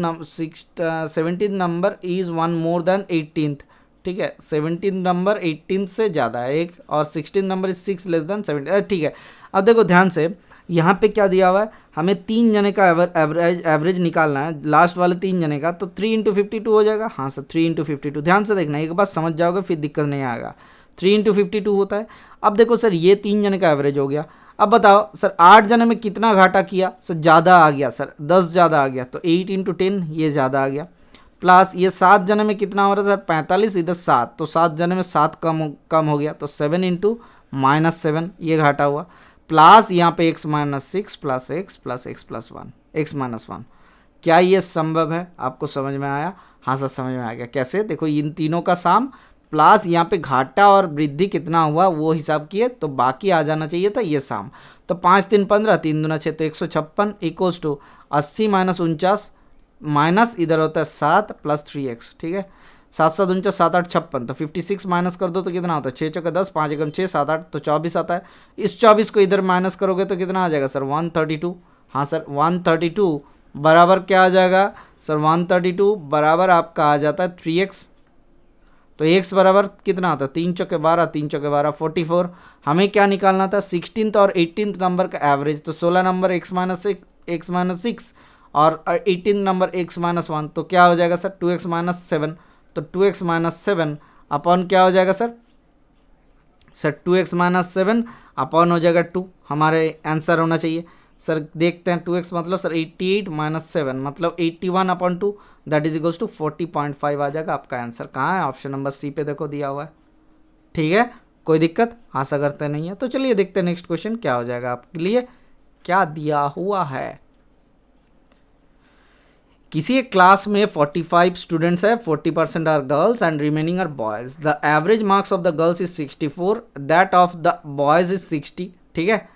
number is 1 more then 18th। ठीक है, 17 नंबर 18 से ज़्यादा है एक, और 16 नंबर इज 6 लेस देन 17। ठीक है, अब देखो ध्यान से, यहाँ पे क्या दिया हुआ है, हमें 3 जने का एवरेज निकालना है, लास्ट वाले 3 जने का, तो 3 इंटू 52 हो जाएगा। हाँ सर, 3 इंटू 52, ध्यान से देखना, एक बार समझ जाओगे फिर दिक्कत नहीं आएगा। 3 इंटू 52 होता है। अब देखो सर ये 3 जने का एवरेज हो गया। अब बताओ सर 8 जने में कितना घाटा किया, सर ज़्यादा आ गया, सर 10 ज़्यादा आ गया, तो 8 इंटू 10 ये ज़्यादा आ गया। प्लस ये 7 जने में कितना हो रहा है सर 45, इधर 7, तो 7 जने में 7 कम हो गया, तो 7 इंटू माइनस 7 ये घाटा हुआ। प्लस यहाँ पे x minus 6 plus x plus x plus 1, x minus 1। क्या ये संभव है? आपको समझ में आया? हाँ सर समझ में आ गया। कैसे? देखो इन तीनों का साम प्लस यहाँ पे घाटा और वृद्धि कितना हुआ वो हिसाब किए, तो बाकी आ जाना चाहिए था ये साम। तो 5 3 15, 3 दूना 6, तो 156 इक्वल्स टू 80 माइनस 49 माइनस इधर होता है 7 प्लस 3x। ठीक है, 7 7 49 7 8 56, तो 56 माइनस कर दो तो कितना होता है 6 चौके 10, 5 एकम 6 7 8, तो 24 आता है। इस 24 को इधर माइनस करोगे तो कितना आ जाएगा सर 132। हाँ सर 132 बराबर क्या आ जाएगा सर 132 बराबर आपका आ जाता है 3x। तो x बराबर कितना आता है 3 चौके 12, 3 चौके 12 44। हमें क्या निकालना था 16th और 18th नंबर का एवरेज, तो 16 नंबर x माइनस 6 और 18 नंबर x माइनस 1, तो क्या हो जाएगा सर 2x माइनस 7, तो 2x माइनस 7 अपॉन क्या हो जाएगा सर 2x माइनस 7 अपॉन हो जाएगा 2, हमारे आंसर होना चाहिए। सर देखते हैं 2x मतलब सर 88 माइनस 7 मतलब 81 upon 2, that is equals to 40.5 आ जाएगा आपका आंसर। कहाँ है? ऑप्शन नंबर सी पे देखो दिया हुआ है। ठीक है, कोई दिक्कत? आशा करते नहीं है। तो चलिए देखते हैं नेक्स्ट क्वेश्चन क्या हो जाएगा आपके लिए, क्या दिया हुआ है। किसी एक क्लास में 45 स्टूडेंट्स है, 40% are girls and remaining are boys. The average marks of the girls is 64, that of the boys is 60। ठीक है,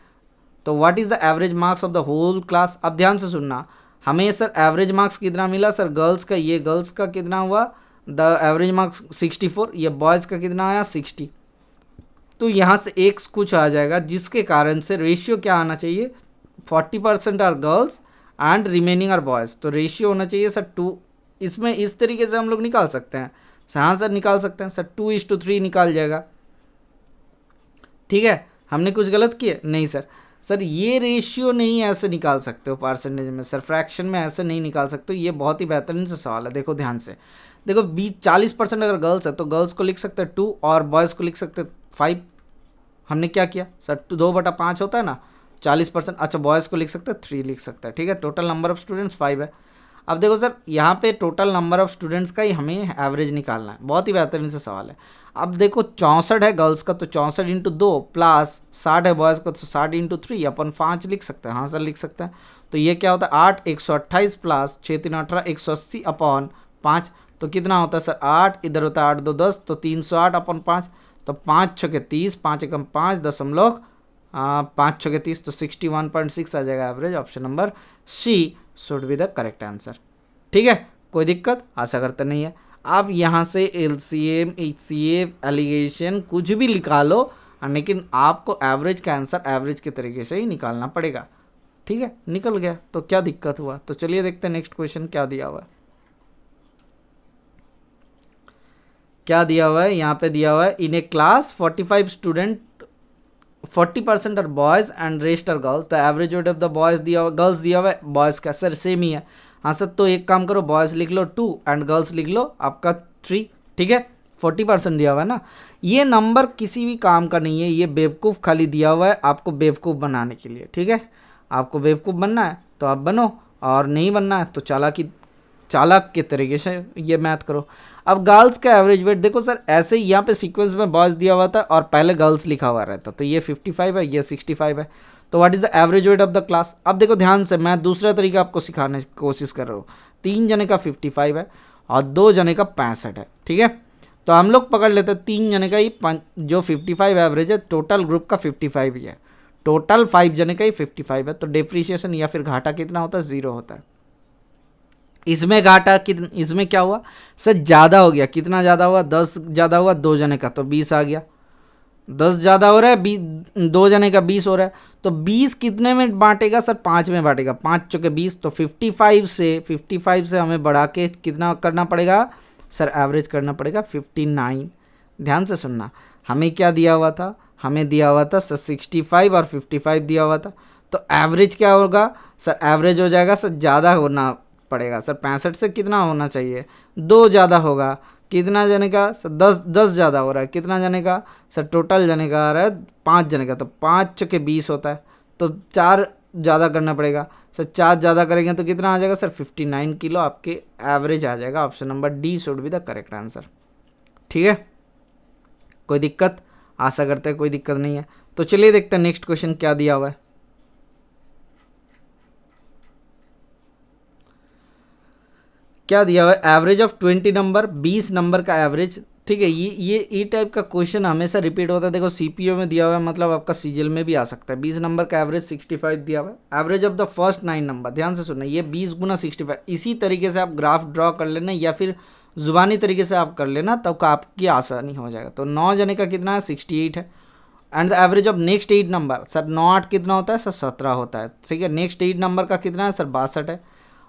तो what is the average marks of the whole class. अब ध्यान से सुनना, हमें सर एवरेज मार्क्स कितना मिला सर गर्ल्स का, ये गर्ल्स का कितना हुआ द एवरेज मार्क्स 64, ये बॉयज़ का कितना आया 60। तो यहाँ से एक कुछ आ जाएगा जिसके कारण से रेशियो क्या आना चाहिए 40% are girls and remaining are boys, तो रेशियो होना चाहिए सर 2। इसमें इस तरीके से हम लोग निकाल सकते हैं, हाँ सर निकाल सकते हैं सर 2:3 निकाल जाएगा। ठीक है, हमने कुछ गलत किया नहीं सर ये रेशियो नहीं ऐसे निकाल सकते हो परसेंटेज में, सर फ्रैक्शन में ऐसे नहीं निकाल सकते हो। ये बहुत ही बेहतरीन से सवाल है। देखो ध्यान से, देखो 40% अगर गर्ल्स है तो गर्ल्स को लिख सकते हैं 2 और बॉयज़ को लिख सकते हैं 5। हमने क्या किया सर 2/5 होता है ना 40%, अच्छा बॉयज़ को लिख सकते हैं 3 लिख सकते हैं। ठीक है, टोटल नंबर ऑफ स्टूडेंट्स 5 है। अब देखो सर यहाँ पे टोटल नंबर ऑफ स्टूडेंट्स का ही हमें एवरेज निकालना है, बहुत ही बेहतरीन से सवाल है। अब देखो 64 है गर्ल्स का, तो 64 इंटू 2 प्लस 60 है बॉयज़ का, तो 60 इंटू 3 अपन 5 लिख सकते हैं। हाँ सर लिख सकते हैं। तो ये क्या होता है 8 128 प्लस 6 3 18 180 अपॉन 5, तो कितना होता है सर 8, इधर होता है 8 2 10, तो 308 अपॉन 5, तो 5 6 के 30, 5 एकम 5 दशमलव 5 6 के 30, तो 61.6 आ जाएगा average. Option number C should be the correct answer. ठीक है, कोई दिक्कत आशा करते नहीं है। आप यहाँ से LCM HCF एलिगेशन कुछ भी निकालो, लेकिन आपको एवरेज का आंसर एवरेज के तरीके से ही निकालना पड़ेगा। ठीक है, निकल गया तो क्या दिक्कत हुआ। तो चलिए देखते हैं नेक्स्ट क्वेश्चन क्या दिया हुआ है। क्या दिया हुआ है यहाँ पे, दिया हुआ है in a class 45 student 40% are boys and rest are girls, the average weight of the boys दिया हुआ, गर्ल्स दिया हुआ है, बॉयज का सर सेम ही है। हाँ सर, तो एक काम करो बॉयज लिख लो 2 एंड गर्ल्स लिख लो आपका 3। ठीक है, 40% दिया हुआ है ना। ये नंबर किसी भी काम का नहीं है, ये बेवकूफ़ खाली दिया हुआ है आपको बेवकूफ़ बनाने के लिए। ठीक है, आपको बेवकूफ़ बनना है तो आप बनो, और नहीं बनना है तो चालाक के तरीके से ये मैथ करो। अब गर्ल्स का एवरेज वेट देखो सर, ऐसे ही यहाँ पे सीक्वेंस में बॉयज़ दिया हुआ था और पहले गर्ल्स लिखा हुआ रहता, तो ये 55 है, ये 65 है। तो what is the average weight of the class. अब देखो ध्यान से, मैं दूसरा तरीका आपको सिखाने की कोशिश कर रहा हूँ। 3 जने का 55 है और 2 जने का 65 है। ठीक है, तो हम लोग पकड़ लेते हैं 3 जने का ही जो 55 एवरेज है, टोटल ग्रुप का 55 ही है, टोटल 5 जने का ही 55 है। तो डिप्रिसिएशन या फिर घाटा कितना होता है, 0 होता है। इसमें घाटा कितना, इसमें क्या हुआ सर, ज़्यादा हो गया। कितना ज़्यादा हुआ, 10 ज़्यादा हुआ 2 जने का, तो 20 आ गया। 10 ज़्यादा हो रहा है, 2 जने का 20 हो रहा है, तो 20 कितने में बांटेगा सर, 5 में बांटेगा, 5 चौके 20, तो 55 से हमें बढ़ा के कितना करना पड़ेगा सर, एवरेज करना पड़ेगा 59। ध्यान से सुनना, हमें क्या दिया हुआ था, हमें दिया हुआ था सर 65 और 55 दिया हुआ था, तो एवरेज क्या होगा सर, एवरेज हो जाएगा सर, ज़्यादा होना पड़ेगा सर, 65 से कितना होना चाहिए, 2 ज़्यादा होगा। कितना जने का सर, 10 ज़्यादा हो रहा है। कितना जने का सर, टोटल जने का आ रहा है 5 जने का, तो 5 चौके 20 होता है, तो 4 ज़्यादा करना पड़ेगा सर, 4 ज़्यादा करेंगे तो कितना आ जाएगा सर, 59 किलो आपके एवरेज आ जाएगा। Option number D should be the correct answer. ठीक है, कोई दिक्कत, आशा करते हैं कोई दिक्कत नहीं है। तो चलिए देखते हैं नेक्स्ट क्वेश्चन क्या दिया हुआ है। क्या दिया हुआ है, एवरेज ऑफ 20 नंबर, 20 नंबर का एवरेज। ठीक है, ये टाइप का क्वेश्चन हमेशा रिपीट होता है। देखो सीपीओ में दिया हुआ है, मतलब आपका सीजीएल में भी आ सकता है। 20 नंबर का एवरेज 65 दिया हुआ है। Average of the first 9 number, ध्यान से सुनना, ये 20 गुना 65। इसी तरीके से आप ग्राफ ड्रॉ कर लेना या फिर जुबानी तरीके से आप कर लेना, तब आपकी आसानी हो जाएगा। तो 9 जने का कितना है, 68 है। And the average of next 8 number, sir 9 8 कितना होता है सर, 17 होता है। ठीक है, नेक्स्ट 8 नंबर का कितना है सर, 62 है।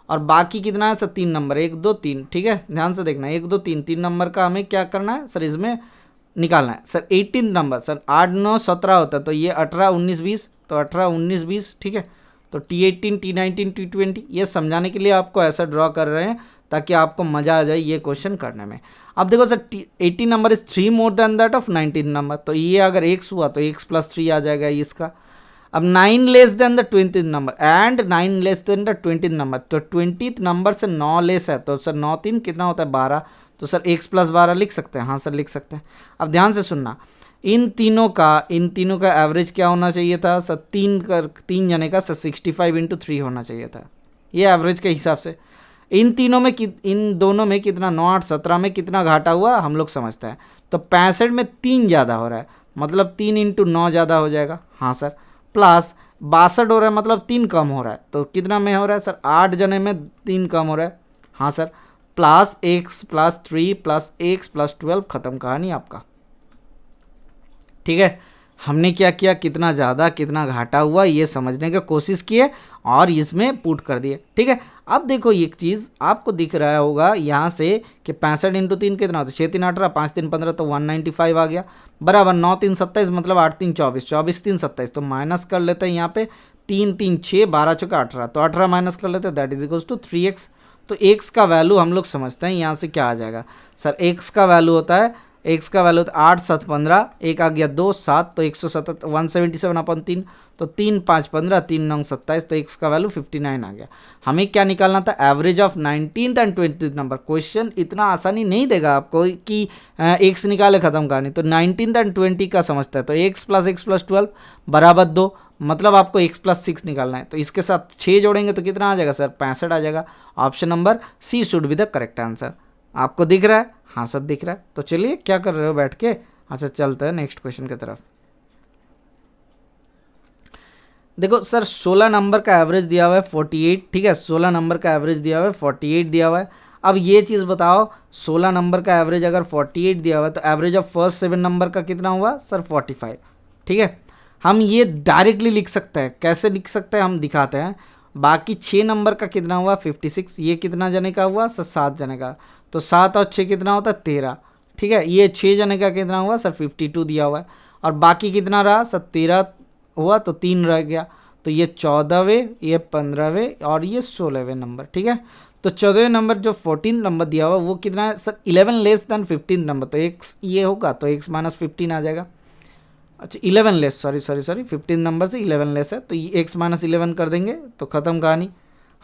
और बाकी कितना है सर, 3 नंबर, 1 2 3। ठीक है, ध्यान से देखना, 1 2 3, 3 नंबर का हमें क्या करना है सर, इसमें निकालना है सर। 18 नंबर सर, 8 9 17 होता है, तो ये 18 19 20, तो 18 19 20। ठीक है, तो T18 T19 T20, ये समझाने के लिए आपको ऐसा ड्रॉ कर रहे हैं ताकि आपको मज़ा आ जाए ये क्वेश्चन करने में। अब देखो sir 18 number is 3 more than that of 19 number, तो ये अगर x हुआ तो x + 3 आ जाएगा इसका। अब 9 less than the 20th number and 9 less than the 20th number, तो 20th नंबर से 9 लेस है, तो सर 9 3 कितना होता है, 12, तो सर x + 12 लिख सकते हैं। हाँ सर लिख सकते हैं। अब ध्यान से सुनना, इन तीनों का एवरेज क्या होना चाहिए था सर, 3 जने का सर 65 × 3 होना चाहिए था, ये एवरेज के हिसाब से। इन दोनों में कितना, 9 8 17 में कितना घाटा हुआ हम लोग समझते हैं, तो 65 में 3 ज़्यादा हो रहा है, मतलब 3 × 9 ज़्यादा हो जाएगा। हाँ सर, प्लस 62 हो रहा है, मतलब 3 कम हो रहा है, तो कितना में हो रहा है सर, 8 जने में 3 कम हो रहा है। हाँ सर, प्लस x + 3 + x + 12, ख़त्म कहानी आपका। ठीक है, हमने क्या किया, कितना ज़्यादा कितना घाटा हुआ ये समझने की कोशिश किए और इसमें पुट कर दिए। ठीक है, अब देखो एक चीज़ आपको दिख रहा होगा यहाँ से कि 65 × 3 कितना होता है, 6 3 18, 5 3 15, तो 195 आ गया, बराबर 9 3 27, मतलब 8 3 24, 24 3 27, तो माइनस कर लेते हैं यहाँ पे, 3 3 6, 12 चौका 18, तो 18 माइनस कर लेते हैं, that is equals to 3x। तो x का वैल्यू हम लोग समझते हैं यहाँ से क्या आ जाएगा सर, x का वैल्यू होता है एक्स का वैल्यू था 8 7 15, एक आ गया 2 7, तो 177 अपन 3, तो 3 5 15, 3 9 27, तो एक्स का वैल्यू 59 आ गया। हमें क्या निकालना था, average of 19th and 20th number. Question इतना आसानी नहीं देगा आपको कि एक्स निकाले खत्म कहानी, तो 19th एंड 20 का समझता है, तो एक्स प्लस 12 बराबर 2, मतलब आपको एक्स प्लस 6 निकालना है। तो इसके साथ 6 जोड़ेंगे तो कितना आ जाएगा सर, 65 आ जाएगा। Option number C should be the correct answer. आपको दिख रहा है? हाँ सब दिख रहा है। तो चलिए क्या कर रहे हो बैठ के, अच्छा चलते हैं नेक्स्ट क्वेश्चन की तरफ। देखो सर 16 नंबर का एवरेज दिया हुआ है 48, ठीक है, 16 नंबर का एवरेज दिया हुआ है 48 दिया हुआ है। अब ये चीज़ बताओ, 16 नंबर का एवरेज अगर 48 दिया हुआ है तो एवरेज ऑफ फर्स्ट 7 नंबर का कितना हुआ सर, 45, ठीक है। हम ये डायरेक्टली लिख सकते हैं, कैसे लिख सकते हैं हम दिखाते हैं। बाकी 6 नंबर का कितना हुआ 56, ये कितना जने का हुआ सर, 7 जने का, तो 7 और 6 कितना होता है 13, ठीक है। ये 6 जने का कितना हुआ सर 52 दिया हुआ है, और बाकी कितना रहा सर 13 हुआ, तो 3 रह गया, तो ये 14वें, ये 15वें और ये 16वें नंबर, ठीक है। तो 14वें नंबर जो 14 नंबर दिया हुआ वो कितना है सर, 11 लेस देन 15 नंबर, तो एक्स ये होगा, तो एक्स माइनस 15 आ जाएगा। अच्छा 11 लेस, सॉरी 15 नंबर से 11 लेस है, तो ये एक्स माइनस 11 कर देंगे तो ख़त्म कहानी।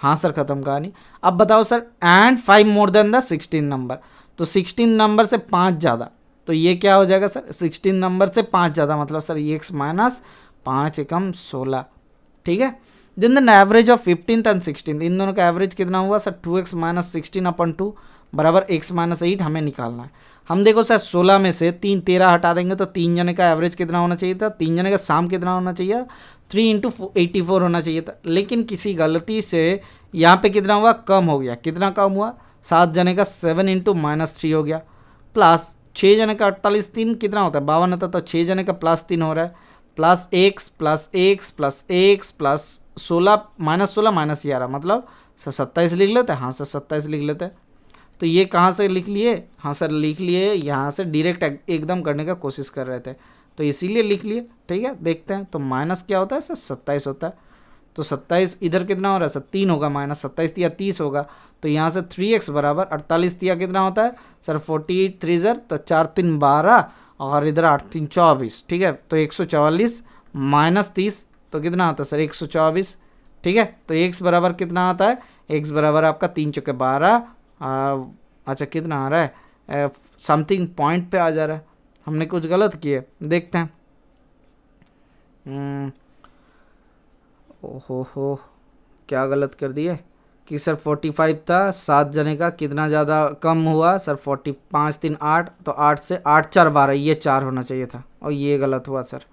हाँ सर ख़त्म कहानी। अब बताओ sir, and 5 more than the 16 number, तो 16 नंबर से 5 ज़्यादा, तो ये क्या हो जाएगा सर, 16 नंबर से 5 ज़्यादा, मतलब सर ये एक्स माइनस 5 एकम 16, ठीक है। Then the average of 15th and 16th, इन दोनों का एवरेज कितना हुआ सर, 2x माइनस 16 अपन 2 बराबर x माइनस 8 हमें निकालना है। हम देखो सर 16 में से 3 13 हटा देंगे तो 3 जने का एवरेज कितना होना चाहिए था, 3 जने का साम कितना होना चाहिए, 3 इंटू 84 होना चाहिए था। लेकिन किसी गलती से यहाँ पे कितना हुआ, कम हो गया। कितना कम हुआ, 7 जने का 7 इंटू माइनस 3 हो गया, प्लस 6 जने का 48 3 कितना होता है 52 होता है, तो 6 जने का प्लस 3 हो रहा है, plus x plus x plus x plus 16 minus 11, मतलब सर 27 लिख लेते हैं। हाँ सर 27 लिख लेते हैं। तो ये कहाँ से लिख लिए, हाँ सर लिख लिए, यहाँ से डायरेक्ट एकदम करने का कोशिश कर रहे थे तो इसीलिए लिख लिए, ठीक है। देखते हैं तो माइनस क्या होता है सर, 27 होता है, तो 27 इधर कितना हो रहा है सर 3 होगा, माइनस 27 या 30 होगा, तो यहाँ से 3x बराबर 48 दिया कितना होता है सर 48 3 ज़र, तो 4 3 12 और इधर 8 3 24, ठीक है। तो 144 माइनस 30 तो कितना आता है सर 124, ठीक है। तो x बराबर कितना आता है, x बराबर आपका 3 चौके 12, अच्छा कितना आ रहा है, समथिंग पॉइंट पे आ जा रहा है। हमने कुछ गलत किए, देखते हैं। ओहो क्या गलत कर दिए कि सर 45 था, 7 जने का कितना ज़्यादा कम हुआ सर 45 3 8, तो 8 से 8 4 12, ये 4 होना चाहिए था, और ये गलत हुआ सर,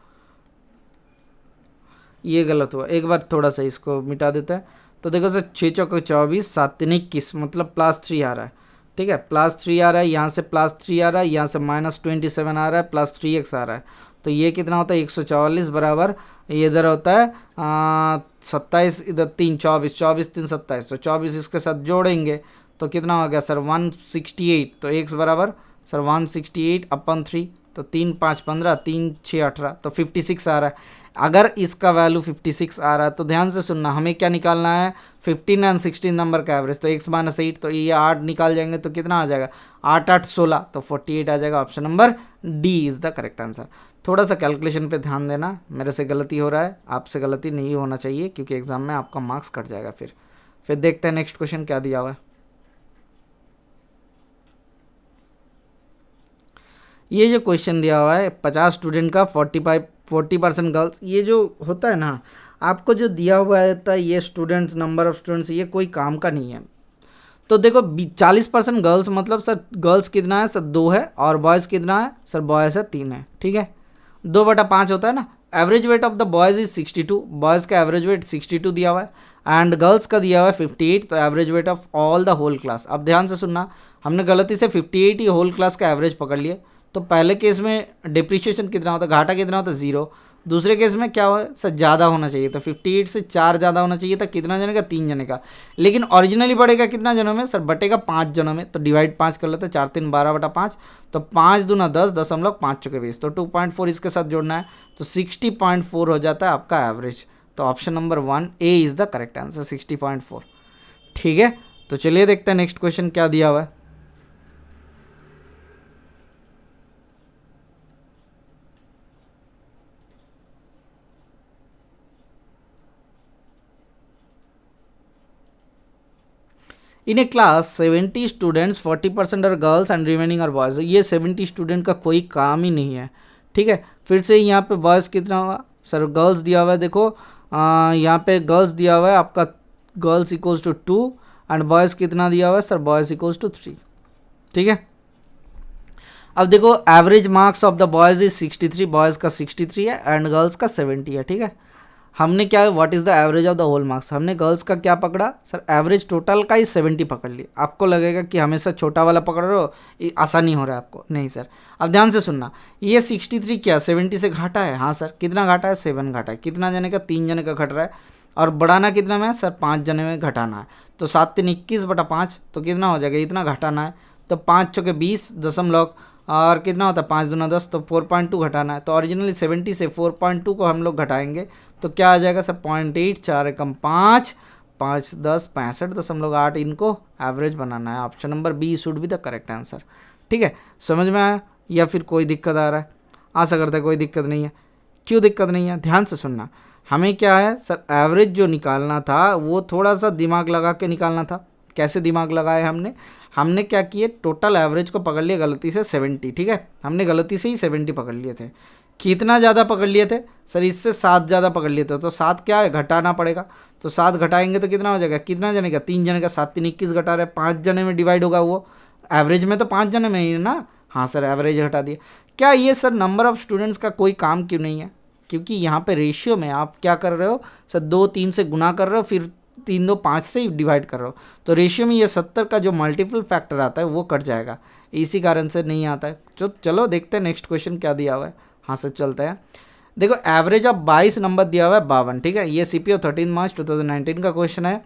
ये गलत हुआ। एक बार थोड़ा सा इसको मिटा देता है। तो देखो सर 6 चौके 24 7 3 21, मतलब प्लस 3 आ रहा है, ठीक है, प्लस 3 आ रहा है, यहाँ से प्लस 3 आ रहा है, यहाँ से माइनस 27 आ रहा है, प्लस 3x आ रहा है, तो ये कितना होता है 144 बराबर, ये इधर होता है 27, इधर 3 24 24 3 27, तो 24 इसके साथ जोड़ेंगे तो कितना हो गया सर 168, तो x बराबर सर 168 अपन 3, तो 3 5 15 3 6 18, तो 56 आ रहा है। अगर इसका वैल्यू 56 आ रहा है तो ध्यान से सुनना, हमें क्या निकालना है 15 एंड 16 नंबर का एवरेज, तो x माइनस 8, तो ये 8 निकाल जाएंगे तो कितना आ जाएगा 8 8 16, तो 48 आ जाएगा। Option number D is the correct answer. थोड़ा सा कैलकुलेशन पे ध्यान देना, मेरे से गलती हो रहा है, आपसे गलती नहीं होना चाहिए क्योंकि एग्जाम में आपका मार्क्स कट जाएगा। फिर देखते हैं नेक्स्ट क्वेश्चन क्या दिया हुआ है। ये जो क्वेश्चन दिया हुआ है 50 स्टूडेंट का 40% गर्ल्स, ये जो होता है ना आपको जो दिया हुआ है ये स्टूडेंट्स, नंबर ऑफ स्टूडेंट्स, ये कोई काम का नहीं है। तो देखो 40% गर्ल्स, मतलब सर गर्ल्स कितना है सर 2 है, और बॉयज़ कितना है सर, बॉयज़ है 3 है, ठीक है। 2/5 होता है ना। Average weight of the boys is 62, boys का एवरेज वेट 62 दिया हुआ है, एंड गर्ल्स का दिया हुआ है 58, तो average weight of all the whole class. अब ध्यान से सुनना, हमने गलती से 58 ही होल क्लास का एवरेज पकड़ लिए, तो पहले केस में डिप्रिशिएशन कितना होता है, घाटा कितना होता है 0। दूसरे केस में क्या हुआ सर, ज़्यादा होना चाहिए था, 58 से 4 ज़्यादा होना चाहिए था, कितना जने का 3 जने का, लेकिन ओरिजिनली बढ़ेगा कितना जनों में सर, बटेगा 5 जनों में, तो डिवाइड 5 कर लेते हैं, 4 3 12/5, तो 5 दूना 10 5 चौके 20, तो 2.4 इसके साथ जोड़ना है, तो 60.4 हो जाता है आपका एवरेज। तो option number 1 A is the correct answer, 60.4, ठीक है। तो चलिए देखते हैं नेक्स्ट क्वेश्चन क्या दिया हुआ है। In a class 70 students 40% are girls and remaining are boys. ये 70 स्टूडेंट का कोई काम ही नहीं है, ठीक है। फिर से यहाँ पे बॉयज़ कितना होगा सर, गर्ल्स दिया हुआ है, देखो यहाँ पे गर्ल्स दिया हुआ है आपका, girls equals to 2 and boys कितना दिया हुआ है सर, बॉयज़ इक्वल्स टू 3, ठीक है। अब देखो average marks of the boys is 63, boys का 63 है एंड गर्ल्स का 70 है, ठीक है। हमने क्या, what is the average of the whole marks, हमने गर्ल्स का क्या पकड़ा सर, एवरेज टोटल का ही 70 पकड़ लिया। आपको लगेगा कि हमेशा छोटा वाला पकड़ रहे हो, ये आसानी हो रहा है आपको, नहीं सर। अब ध्यान से सुनना, ये 63 क्या 70 से घाटा है, हाँ सर। कितना घाटा है, 7 घाटा है। कितना जने का, 3 जने का घट रहा है, और बढ़ाना कितना में है सर, 5 जने में घटाना है। तो 7 3 21/5, तो कितना हो जाएगा, इतना घटाना है। तो 5 चौके 20 दशमलव, और कितना होता है 5 दूना 10, तो 4.2 घटाना है। तो ओरिजिनली 70 से 4.2 को हम लोग घटाएंगे तो क्या आ जाएगा सर, 0.8, 4 एकम 5, 5 10 65.8, इनको एवरेज बनाना है। Option number B should be the correct answer, ठीक है। समझ में आया या फिर कोई दिक्कत आ रहा है? आशा करता है कोई दिक्कत नहीं है। क्यों दिक्कत नहीं है, ध्यान से सुनना। हमें क्या है सर, एवरेज जो निकालना था वो थोड़ा सा दिमाग लगा के निकालना था। कैसे दिमाग लगाया हमने क्या किए, टोटल एवरेज को पकड़ लिया गलती से 70, ठीक है। हमने गलती से ही 70 पकड़ लिए थे। कितना ज़्यादा पकड़ लिए थे सर, इससे 7 ज़्यादा पकड़ लिए थे, तो 7 क्या है, घटाना पड़ेगा। तो 7 घटाएंगे तो कितना हो जाएगा, कितना जने का, 3 जने का, 7 3 21 घटा रहे, 5 जने में डिवाइड होगा वो, एवरेज में तो 5 जने में ही ना, हाँ सर एवरेज घटा दिया। क्या ये सर नंबर ऑफ स्टूडेंट्स का कोई काम क्यों नहीं है, क्योंकि यहाँ पे रेशियो में आप क्या कर रहे हो सर, 2 3 से गुना कर रहे हो, फिर 3 2 5 से ही डिवाइड कर रहे हो, तो रेशियो में ये 70 का जो मल्टीपल फैक्टर आता है वो कट जाएगा, इसी कारण से नहीं आता है। चलो देखते हैं नेक्स्ट क्वेश्चन क्या दिया हुआ है। हाँ सर चलते हैं। देखो एवरेज ऑफ 22 नंबर दिया हुआ है 52, ठीक है। ये CPO 13 मार्च 2019 का क्वेश्चन है।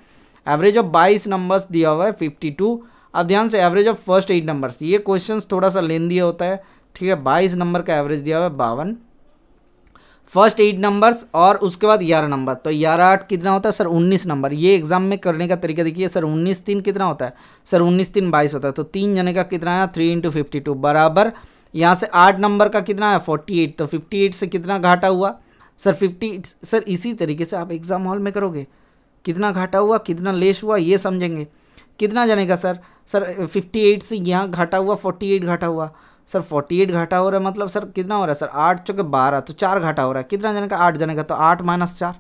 एवरेज ऑफ 22 नंबर्स दिया हुआ है 52। अब ध्यान से, एवरेज ऑफ फर्स्ट 8 नंबर्स, ये क्वेश्चन थोड़ा सा लेंदी होता है, ठीक है। 22 नंबर का एवरेज दिया हुआ है 52, फर्स्ट 8 नंबर्स और उसके बाद 11 नंबर, तो 11 8 कितना होता है सर, 19 नंबर। ये एग्जाम में करने का तरीका देखिए सर, 19 3 कितना होता है सर, 19 3 22 होता है, तो 3 जने का कितना आया, 3 × 52 बराबर, यहाँ से 8 नंबर का कितना है 48, तो 58 से कितना घाटा हुआ सर 50। सर इसी तरीके से आप एग्जाम हॉल में करोगे, कितना घाटा हुआ कितना लेस हुआ ये समझेंगे। कितना जने का सर 58 से यहाँ घाटा हुआ 48 घाटा हुआ सर, 48 घाटा हो रहा है, मतलब सर कितना हो रहा है सर, 8 चौके 12, तो 4 घाटा हो रहा है। कितना जने का, 8 जने का, तो 8 - 4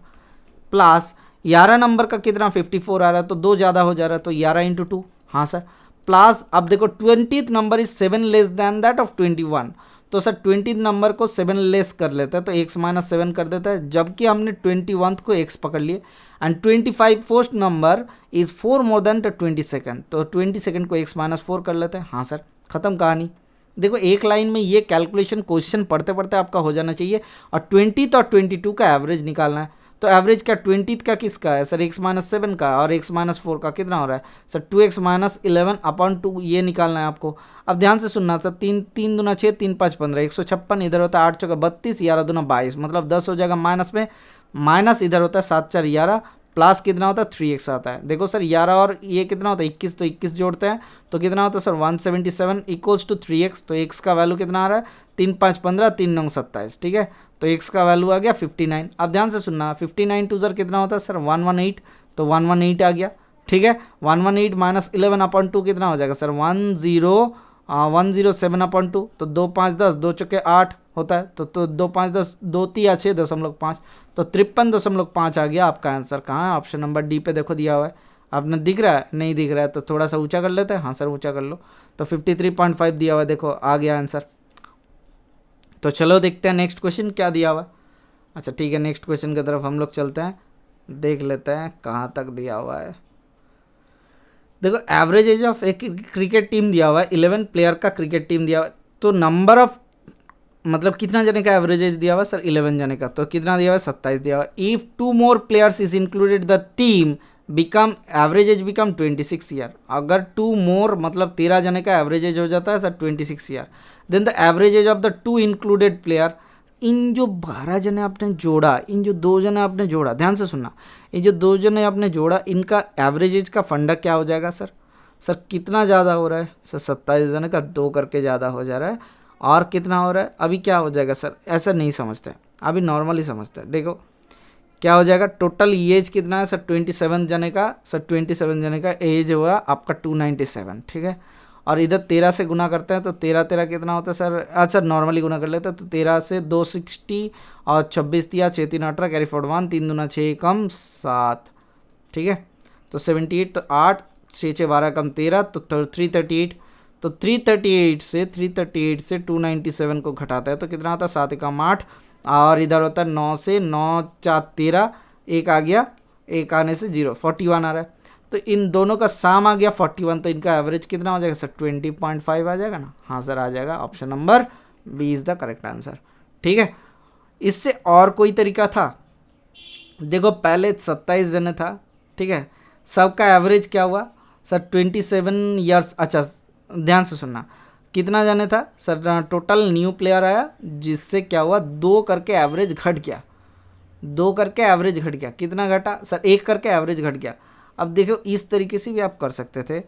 प्लस 11 नंबर का कितना 54 आ रहा है, तो 2 ज़्यादा हो जा रहा है, तो 11 × 2, हाँ सर प्लस। अब देखो 20th number is 7 less than that of 21, तो सर 20th नंबर को 7 लेस कर लेता है, तो x - 7 कर देता है, जबकि हमने 21th को x पकड़ लिए। And 25 first number is 4 more than 22nd, तो 22nd को x - 4 कर लेते हैं। हाँ सर खत्म कहानी। देखो एक लाइन में ये कैलकुलेशन क्वेश्चन पढ़ते पढ़ते आपका हो जाना चाहिए, और 20th और 22 का एवरेज निकालना है। तो एवरेज क्या 20th का किसका है सर, x - 7 का, और x - 4 का कितना हो रहा है सर 2x - 11/2, ये निकालना है आपको। अब ध्यान से सुनना सर, 3 3 दूना 6, 3 5 15, 156 इधर होता है, 8 चौका 32, 11 दूना 22, मतलब 10 हो जाएगा माइनस में, माइनस इधर होता है 7 4 11, प्लस कितना होता है 3x आता है। देखो सर 11 और ये कितना होता है 21, तो 21 जोड़ते हैं तो कितना होता है सर 177 इक्वल्स टू 3x, तो x का वैल्यू कितना आ रहा है 3 5 15, 3 9 27, ठीक है। तो x का वैल्यू आ गया 59। अब ध्यान से सुनना, 59 2 कितना होता है सर 118, तो 118 आ गया, ठीक है। 118 - 11/2 कितना हो जाएगा सर 107/2, तो 2 5 10, 2 चौके 8 होता है, तो 2 5 10, 2 3 6.5, तो 53.5 आ गया आपका आंसर। कहाँ है, ऑप्शन नंबर डी पे देखो दिया हुआ है। आपने दिख रहा है, नहीं दिख रहा है तो थोड़ा सा ऊंचा कर लेते हैं। हाँ सर ऊंचा कर लो, तो 53.5 दिया हुआ है, देखो आ गया आंसर। तो चलो देखते हैं नेक्स्ट क्वेश्चन क्या दिया हुआ है। अच्छा ठीक है, नेक्स्ट क्वेश्चन की तरफ हम लोग चलते हैं, देख लेते हैं कहाँ तक दिया हुआ है। देखो एवरेज एज ऑफ एक क्रिकेट टीम दिया हुआ है, 11 प्लेयर का क्रिकेट टीम दिया हुआ है, तो नंबर ऑफ मतलब कितना जने का एवरेज एज दिया हुआ सर 11 जने का, तो कितना दिया हुआ 27 दिया हुआ। If 2 more players is included the team become average age become 26 year, अगर 2 मोर मतलब 13 जने का एवरेज एज हो जाता है sir 26 year, then the average age of the 2 included player, इन जो 12 जने आपने जोड़ा, इन जो 2 जने आपने जोड़ा, ध्यान से सुनना, ये जो 2 जने आपने जोड़ा इनका एवरेज एज का फंडा क्या हो जाएगा सर कितना ज़्यादा हो रहा है सर 27 जने का 2 करके ज़्यादा हो जा रहा है, और कितना हो रहा है अभी क्या हो जाएगा सर, ऐसा नहीं समझते अभी नॉर्मली समझते हैं। देखो क्या हो जाएगा, टोटल एज कितना है सर 27 जने का, सर 27 जने का एज हुआ आपका 297, ठीक है। और इधर 13 से गुना करते हैं तो 13 13 कितना होता है सर, अच्छा नॉर्मली गुना कर लेते हैं तो 13 से 260 और 26 दिया 6 3 18 कैरी फॉरवर्ड 1 3 दूना 6 कम 7, ठीक है। तो 78 तो 8 6 6 12 कम 13 तो 338, तो 338 से 297 को घटाता है तो कितना आता है 7 कम 8, और इधर होता है 9 से 9 4 13, एक आ गया, एक आने से 0 41 आ रहा है। तो इन दोनों का साम आ गया 41, तो इनका एवरेज कितना हो जाएगा सर 20.5 आ जाएगा ना, हाँ सर आ जाएगा, option number B is the correct answer, ठीक है। इससे और कोई तरीका था, देखो पहले 27 जने था, ठीक है, सबका एवरेज क्या हुआ सर 27 ईयर्स, अच्छा ध्यान से सुनना, कितना जाने था सर, टोटल न्यू प्लेयर आया जिससे क्या हुआ 2 करके एवरेज घट गया, 2 करके एवरेज घट गया, कितना घटा सर 1 करके एवरेज घट गया। अब देखो इस तरीके से भी आप कर सकते थे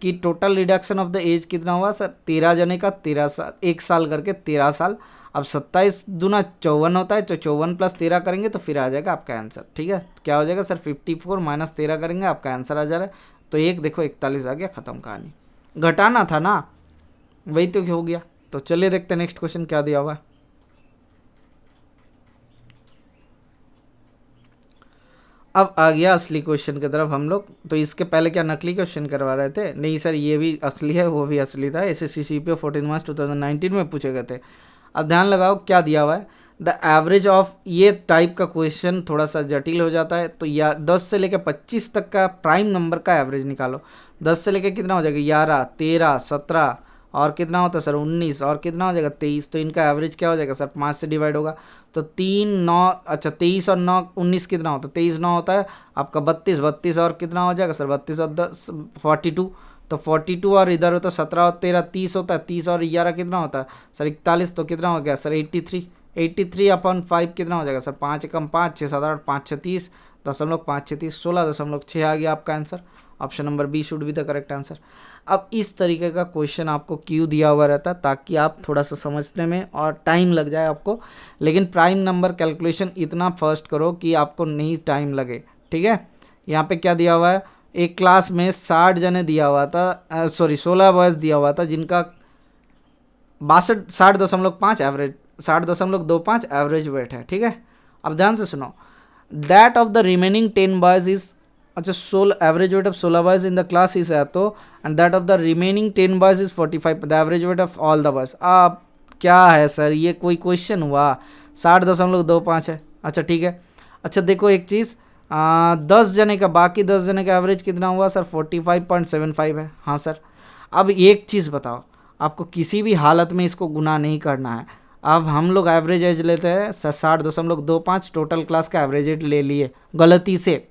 कि total reduction of the age कितना हुआ सर 13 जने का 13 साल, 1 साल करके 13 साल। अब 27 दूना 54 होता है, तो 54 प्लस 13 करेंगे तो फिर आ जाएगा आपका आंसर, ठीक है। क्या हो जाएगा सर 54 माइनस 13 करेंगे आपका आंसर आ जा रहा है, तो एक देखो 41 आ गया, ख़त्म कहानी, घटाना था ना, वही तो हो गया। तो चलिए देखते हैं नेक्स्ट क्वेश्चन क्या दिया हुआ है। अब आ गया असली क्वेश्चन की तरफ हम लोग। तो इसके पहले क्या नकली क्वेश्चन करवा रहे थे, नहीं सर ये भी असली है वो भी असली था, एसएससी सीपीओ 14 मार्च 2019 में पूछे गए थे। अब ध्यान लगाओ क्या दिया हुआ है, द एवरेज ऑफ, ये टाइप का क्वेश्चन थोड़ा सा जटिल हो जाता है, तो या 10 से लेकर 25 तक का प्राइम नंबर का एवरेज निकालो। 10 से लेकर कितना हो जाएगा 11 13 17 और कितना होता है सर 19 और कितना हो जाएगा 23, तो इनका एवरेज क्या हो जाएगा सर 5 से डिवाइड होगा, तो 3 9, अच्छा 23 और 9 19 कितना होता है 23 9 होता है आपका 32, 32 और कितना हो जाएगा सर 32 और 10 42, तो 42 और इधर होता है 17 और 13 30 होता है, 30 और 11 कितना होता है सर 41, तो कितना हो गया सर 83, 83 अपॉन 5 कितना हो जाएगा सर 5 कम 5 6 7 8 5 6 30, 0.5 16.6 आ गया आपका answer, option number B should be the correct answer. अब इस तरीके का क्वेश्चन आपको क्यों दिया हुआ रहता है, ताकि आप थोड़ा सा समझने में और टाइम लग जाए आपको, लेकिन प्राइम नंबर कैलकुलेशन इतना फर्स्ट करो कि आपको नहीं टाइम लगे, ठीक है। यहाँ पे क्या दिया हुआ है, एक क्लास में 60 जने दिया हुआ था, सॉरी 16 बॉयज़ दिया हुआ था जिनका 60.5 एवरेज 60.25 एवरेज वेट है, ठीक है। अब ध्यान से सुनो, that of the remaining 10 boys is, अच्छा 16 average weight of 16 boys in the class is है, तो and that of the remaining 10 boys is 45 the average weight of all the boys. अब क्या है सर, ये कोई क्वेश्चन हुआ, 60.25 है, अच्छा ठीक है। अच्छा देखो एक चीज़, 10 जने का, बाकी 10 जने का एवरेज कितना हुआ सर 45.75 है, हाँ सर। अब एक चीज़ बताओ, आपको किसी भी हालत में इसको गुना नहीं करना है। अब हम लोग एवरेज एज लेते हैं 60.25, टोटल क्लास का एवरेज एज ले लिए, गलती से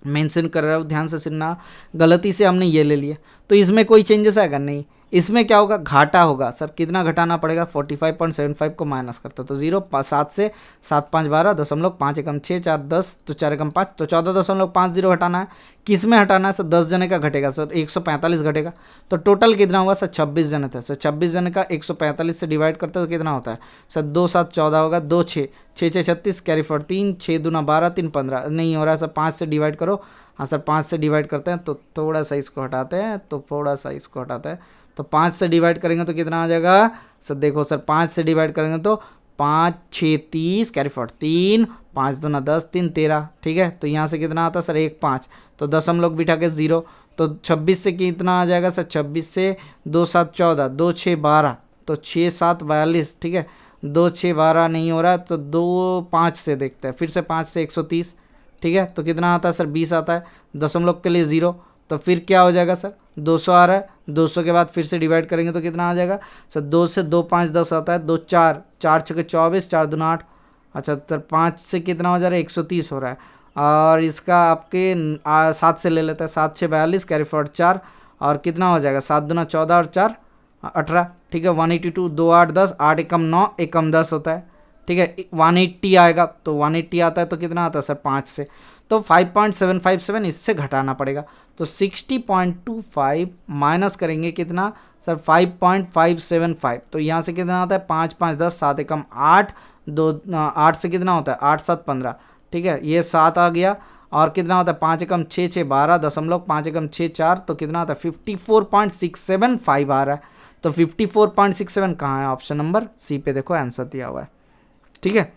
मेंशन कर रहा हूँ, ध्यान से सुनना, गलती से हमने ये ले लिया, तो इसमें कोई चेंजेस आएगा नहीं, इसमें क्या होगा घाटा होगा सर, कितना घटाना पड़ेगा 45.75 को माइनस करता तो 0 7 से 7 5 12 5 एकम 6 4 10 तो 4 एकम 5 तो 14.50 हटाना है, किस में हटाना है सर 10 जने का घटेगा सर 145 घटेगा, तो टोटल कितना हुआ सर 26 जने थे सर, 26 जने का 145 से डिवाइड करते तो कितना होता है सर 2 7 14 होगा, 2 6 6 6 36 कैरी फॉर 3 6 दूना 12 3 15 नहीं हो रहा है सर 5 से डिवाइड करो, हाँ सर 5 से डिवाइड करते हैं तो थोड़ा सा इसको हटाते हैं, तो थोड़ा सा इसको हटाते हैं, तो 5 से डिवाइड करेंगे तो कितना आ जाएगा सर, देखो सर 5 से डिवाइड करेंगे तो 5 6 30 कैरी फॉर 3 5 दूना 10 3 13, ठीक है। तो यहाँ से कितना आता है सर 1 5, तो दशमलव बिठा के 0, तो 26 से कितना आ जाएगा सर 26 से 2 7 14 2 6 12 तो 6 7 42, ठीक है। 2 6 12 नहीं हो रहा तो 2 5 से देखते हैं, फिर से 5 से 130, ठीक है। तो कितना आता है सर 20 आता है, दशमलव के लिए 0, तो फिर क्या हो जाएगा सर 200 आ रहा है, 200 के बाद फिर से डिवाइड करेंगे तो कितना आ जाएगा सर 2 से 2 5 10 आता है, 2 4 4 छके 24 4 दूना 8, अच्छा तो 5 से कितना हो जा रहा है 130 हो रहा है, और इसका आपके 7 से ले लेता है, 7 6 42 कैरी फॉरवर्ड 4 और कितना हो जाएगा 7 दूना 14 और 4 18, ठीक है। 182 2 8 10 8 एकम 9 एकम 10 होता है, ठीक है। 180 आएगा, तो 180 आता है तो कितना आता है सर 5 से, तो 5.757 इससे घटाना पड़ेगा, तो 60.25 माइनस करेंगे कितना सर 5.575, तो यहाँ से कितना आता है 5 5 10 7 एकम 8 2 8 से कितना होता है 8 7 15, ठीक है, ये 7 आ गया, और कितना होता है 5 एकम 6 6 12 दशमलव 5 एकम 6 4, तो कितना होता है 54.675 आ रहा है। तो 54.67 कहाँ है? ऑप्शन नंबर सी पे देखो आंसर दिया हुआ है। ठीक है,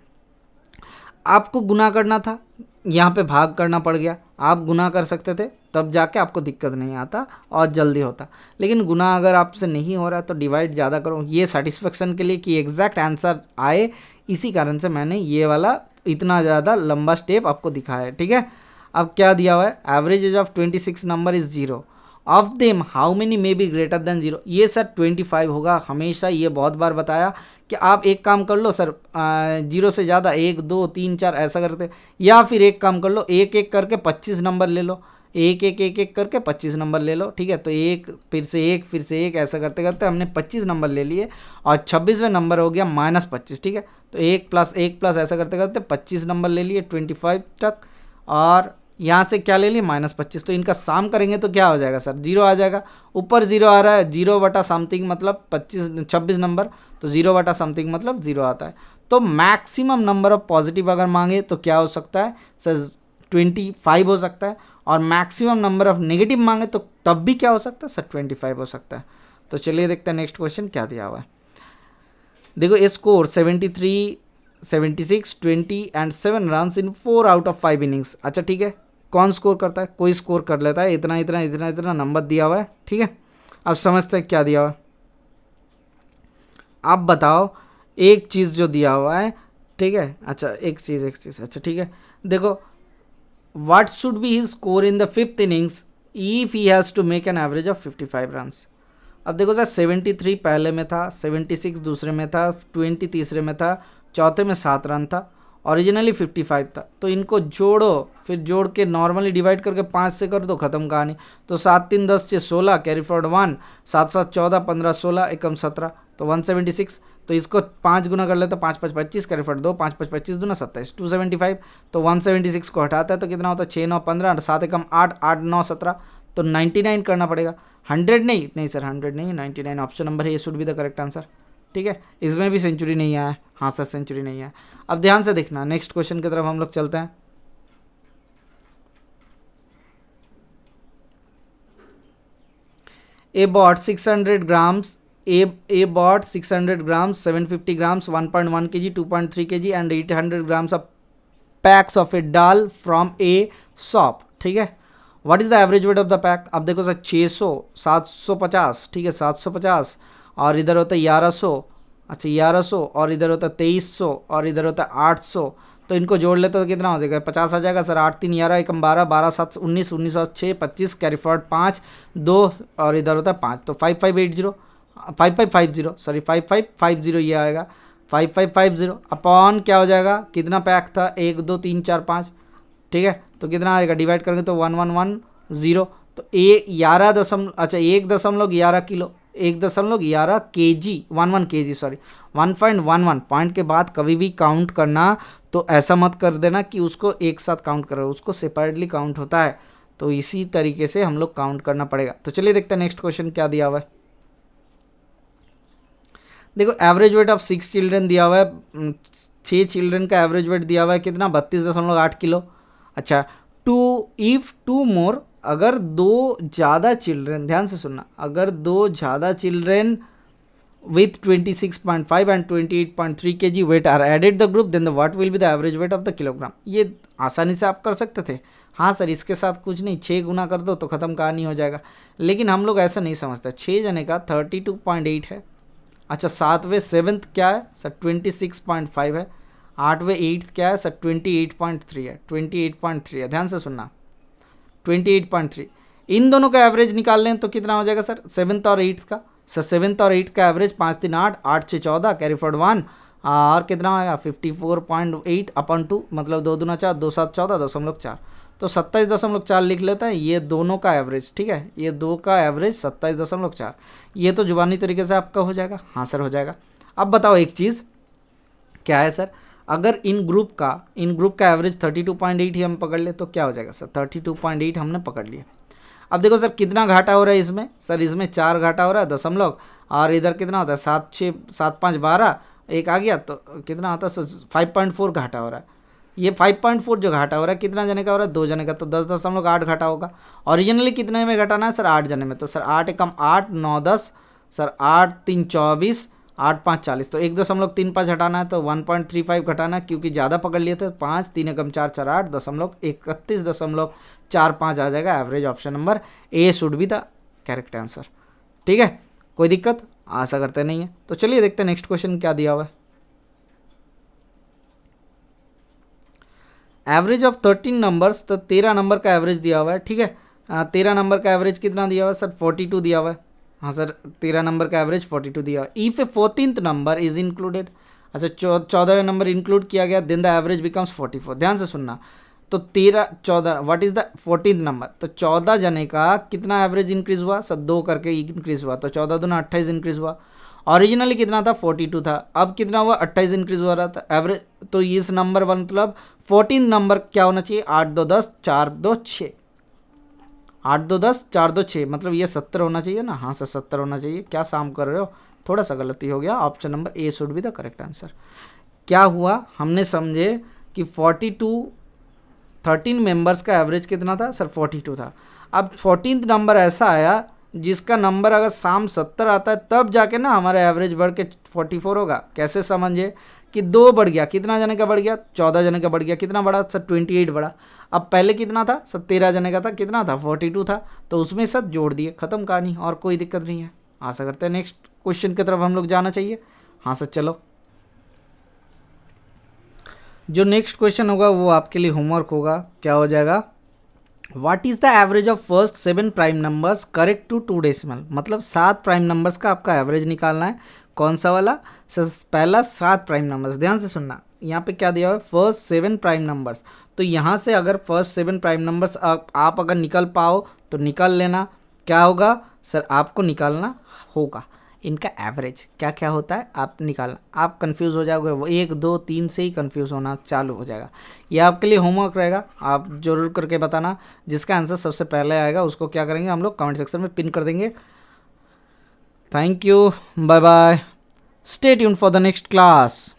आपको गुना करना था, यहाँ पे भाग करना पड़ गया। आप गुना कर सकते थे, तब जाके आपको दिक्कत नहीं आता और जल्दी होता। लेकिन गुना अगर आपसे नहीं हो रहा तो डिवाइड ज़्यादा करो, ये सेटिस्फेक्शन के लिए कि एग्जैक्ट आंसर आए, इसी कारण से मैंने ये वाला इतना ज़्यादा लंबा स्टेप आपको दिखाया है। ठीक है, अब क्या दिया हुआ है? Average age of 26 number is 0, of them how many may be greater than 0। ये सर 25 होगा हमेशा, ये बहुत बार बताया कि आप एक काम कर लो सर, 0 से ज़्यादा 1 2 3 4 ऐसा करते, या फिर एक काम कर लो, एक एक करके 25 नंबर ले लो, एक एक एक एक करके 25 नंबर ले लो। ठीक है, तो एक फिर से एक फिर से एक, ऐसा करते करते हमने 25 नंबर ले लिए, और 26वें नंबर हो गया -25। ठीक है, तो एक प्लस ऐसा करते करते 25 नंबर ले लिए 25 तक, और यहाँ से क्या ले लिए -25। तो इनका साम करेंगे तो क्या हो जाएगा सर? 0 आ जाएगा। ऊपर 0 आ रहा है, 0 बटा समथिंग मतलब 26 नंबर, तो 0 बटा समथिंग मतलब 0 आता है। तो मैक्सिमम नंबर ऑफ पॉजिटिव अगर मांगे तो क्या हो सकता है सर? 25 हो सकता है। और मैक्सिमम नंबर ऑफ नेगेटिव मांगे तो तब भी क्या हो सकता है सर? 25 हो सकता है। तो चलिए देखते हैं नेक्स्ट क्वेश्चन क्या दिया हुआ है। देखो, a score 73 76 20 and 7 run in 4 out of 5 innings. अच्छा ठीक है, कौन स्कोर करता है? कोई स्कोर कर लेता है, इतना इतना इतना इतना नंबर दिया हुआ है। ठीक है, अब समझते हैं क्या दिया हुआ है। आप बताओ एक चीज़ जो दिया हुआ है। ठीक है, अच्छा एक चीज़ अच्छा ठीक है, देखो, what should be his score in the 5th innings if he has to make an average of 55 runs. अब देखो सर, 73 पहले में था, 76 दूसरे में था, 20 तीसरे में था, चौथे में 7 रन था, ओरिजिनली 55 था। तो इनको जोड़ो, फिर जोड़ के नॉर्मली डिवाइड करके 5 से कर दो, ख़त्म कहानी। तो 7 3 10 6 16, कैरी फॉरवर्ड 1, 7 7 14 15 16 एकम 17, तो 176। तो इसको 5 गुना कर लेते, 5 5 25, कैरी फॉरवर्ड 2, 5 5 25 दूना 27, 275। तो 176 को हटाता है तो कितना होता है? 6 9 15, 7 एकम 8, 8 9 17, तो 99 करना पड़ेगा। 100 नहीं सर, 100 नहीं, 99 ऑप्शन नंबर है, ये should be the correct answer. ठीक है, इसमें भी सेंचुरी नहीं आया है। हाँ सर, सेंचुरी नहीं है। अब ध्यान से देखना, नेक्स्ट क्वेश्चन की तरफ हम लोग चलते हैं। A bought 600 grams, a bought 600 grams, 750 grams, 1.1 kg, 2.3 kg and 800 grams of packs of a dal from a shop. ठीक है, what is the average weight of the pack? अब देखो सर, 600 750, ठीक है 750, और इधर होता है 1100, अच्छा 1100, और इधर होता है 2300, और इधर होता है 800। तो इनको जोड़ लेते तो कितना हो जाएगा? 50 आ जाएगा सर। 8 3 11 एकम 12, 12 7 19, 19 और 6 25, कैरी फॉरवर्ड 5 2, और इधर होता है 5, तो 5580 5550 सॉरी 5550 ये आएगा। 5550 अपॉन क्या हो जाएगा? कितना पैक था? 1 2 3 4 5। ठीक है, तो कितना आएगा? डिवाइड करेंगे तो 1110। तो 1.11 kilo, 1.11 kg, 11 kg sorry 1.11 point के बाद कभी भी काउंट करना तो ऐसा मत कर देना कि उसको एक साथ काउंट करो, उसको सेपरेटली काउंट होता है। तो इसी तरीके से हम लोग काउंट करना पड़ेगा। तो चलिए देखते हैं नेक्स्ट क्वेश्चन क्या दिया हुआ है। देखो, एवरेज वेट ऑफ 6 चिल्ड्रन दिया हुआ है, 6 चिल्ड्रन का एवरेज वेट दिया हुआ है कितना? 32.8 किलो। अच्छा, इफ टू मोर, अगर 2 ज़्यादा चिल्ड्रन, ध्यान से सुनना, अगर 2 ज़्यादा children with 26.5 and 28.3 kg weight are added the group, then the what will be the average weight of the kilogram? ये आसानी से आप कर सकते थे। हाँ सर, इसके साथ कुछ नहीं, 6 गुना कर दो तो ख़त्म कहानी हो जाएगा। लेकिन हम लोग ऐसा नहीं समझते। 6 जने का 32.8 है। अच्छा, 7वें 7th क्या है सर? 26.5 है। 8वें 8th क्या है सर? 28.3 है। 28.3 है, ध्यान से सुनना, 28.3। इन दोनों का एवरेज निकाल लें तो कितना हो जाएगा सर? 7th और 8th का। सर 7th और 8th का एवरेज 5 3 8, 8 6 14, कैरी फॉरवर्ड 1, और कितना आएगा? 54.8 अपॉन 2, मतलब 2 दूना 4, 2 7 14.4, तो 27.4 लिख लेते हैं। ये दोनों का एवरेज, ठीक है, ये दो का एवरेज 27.4। ये तो जुबानी तरीके से आपका हो जाएगा। हाँ सर, हो जाएगा। अब बताओ एक चीज़, क्या है सर? अगर इन ग्रुप का एवरेज 32.8 ही हम पकड़ ले तो क्या हो जाएगा सर? 32.8 हमने पकड़ लिया। अब देखो सर, कितना घाटा हो रहा है इसमें? सर इसमें 4 घाटा हो रहा है दशमलव, और इधर कितना होता है? 7 6 7 5 12, एक आ गया तो कितना आता है सर? 5.4 घाटा हो रहा है। ये 5.4 जो घाटा हो रहा है कितना जने का हो रहा है, 2 जने का, तो 10.8 घाटा होगा। ओरिजिनली कितने में घटाना है सर, 8 जने में, तो सर 8 एकम 8, 9 10, सर 8 3 24, 8 5 40, तो 1.35 हटाना है, तो 1.35 घटाना है, क्योंकि ज़्यादा पकड़ लिए थे 5, 3 एकम 4 4 8, 31.45 आ जाएगा average. Option number A should be the correct answer. ठीक है, कोई दिक्कत, आशा करते नहीं है। तो चलिए देखते हैं नेक्स्ट क्वेश्चन क्या दिया हुआ है। एवरेज ऑफ 13 नंबर्स, तो 13 नंबर का एवरेज दिया हुआ है। ठीक है, 13 नंबर का एवरेज कितना दिया हुआ है सर, 42 दिया हुआ है। हाँ सर, 13 नंबर का एवरेज 42 दिया हुआ है। If A 14th number is included, अच्छा 14वां नंबर इंक्लूड किया गया, देन द एवरेज बिकम्स 44। ध्यान से सुनना, तो 13 14, what is the 14th number, तो 14 जने का कितना एवरेज इंक्रीज हुआ सर, 2 करके इंक्रीज हुआ, तो 14 दूना 28 इंक्रीज हुआ। ओरिजिनली कितना था, 42 था, अब कितना हुआ, 28 इंक्रीज हो रहा था एवरेज। तो इस नंबर मतलब 14 नंबर क्या होना चाहिए, 8 2 10 4 2 6, 8 2 10 4 2 6, मतलब ये 70 होना चाहिए ना। हाँ सर 70 होना चाहिए, क्या शाम कर रहे हो, थोड़ा सा गलती हो गया। Option number A should be the correct answer. क्या हुआ, हमने समझे कि 42 13 मेंबर्स का एवरेज कितना था सर, 42 था। अब 14th नंबर ऐसा आया जिसका नंबर अगर शाम 70 आता है तब जाके ना हमारा एवरेज बढ़ के 44 होगा। कैसे समझे कि 2 बढ़ गया, कितना जने का बढ़ गया, 14 जने का बढ़ गया, कितना बढ़ा सर, 28 बढ़ा। अब पहले कितना था सर, 13 जने का था, कितना था 42 था, तो उसमें सर जोड़ दिए, खत्म कहानी, और कोई दिक्कत नहीं है। आशा करते हैं नेक्स्ट क्वेश्चन की तरफ हम लोग जाना चाहिए। हाँ सर चलो, जो नेक्स्ट क्वेश्चन होगा वो आपके लिए होमवर्क होगा। क्या हो जाएगा, what is the average of first 7 prime numbers correct to 2 decimal, मतलब 7 प्राइम नंबर्स का आपका एवरेज निकालना है। कौन सा वाला सर, पहला 7 प्राइम नंबर्स। ध्यान से सुनना, यहाँ पे क्या दिया हुआ है, फर्स्ट 7 प्राइम नंबर्स, तो यहाँ से अगर फर्स्ट 7 प्राइम नंबर्स आप अगर निकल पाओ तो निकाल लेना। क्या होगा सर, आपको निकालना होगा इनका एवरेज क्या क्या होता है, आप निकालना। आप कंफ्यूज हो जाओगे, वो 1 2 3 से ही कंफ्यूज होना चालू हो जाएगा। ये आपके लिए होमवर्क रहेगा, आप जरूर करके बताना। जिसका आंसर सबसे पहले आएगा उसको क्या करेंगे हम लोग, कमेंट सेक्शन में पिन कर देंगे। Thank you, bye bye, stay tuned for the next class.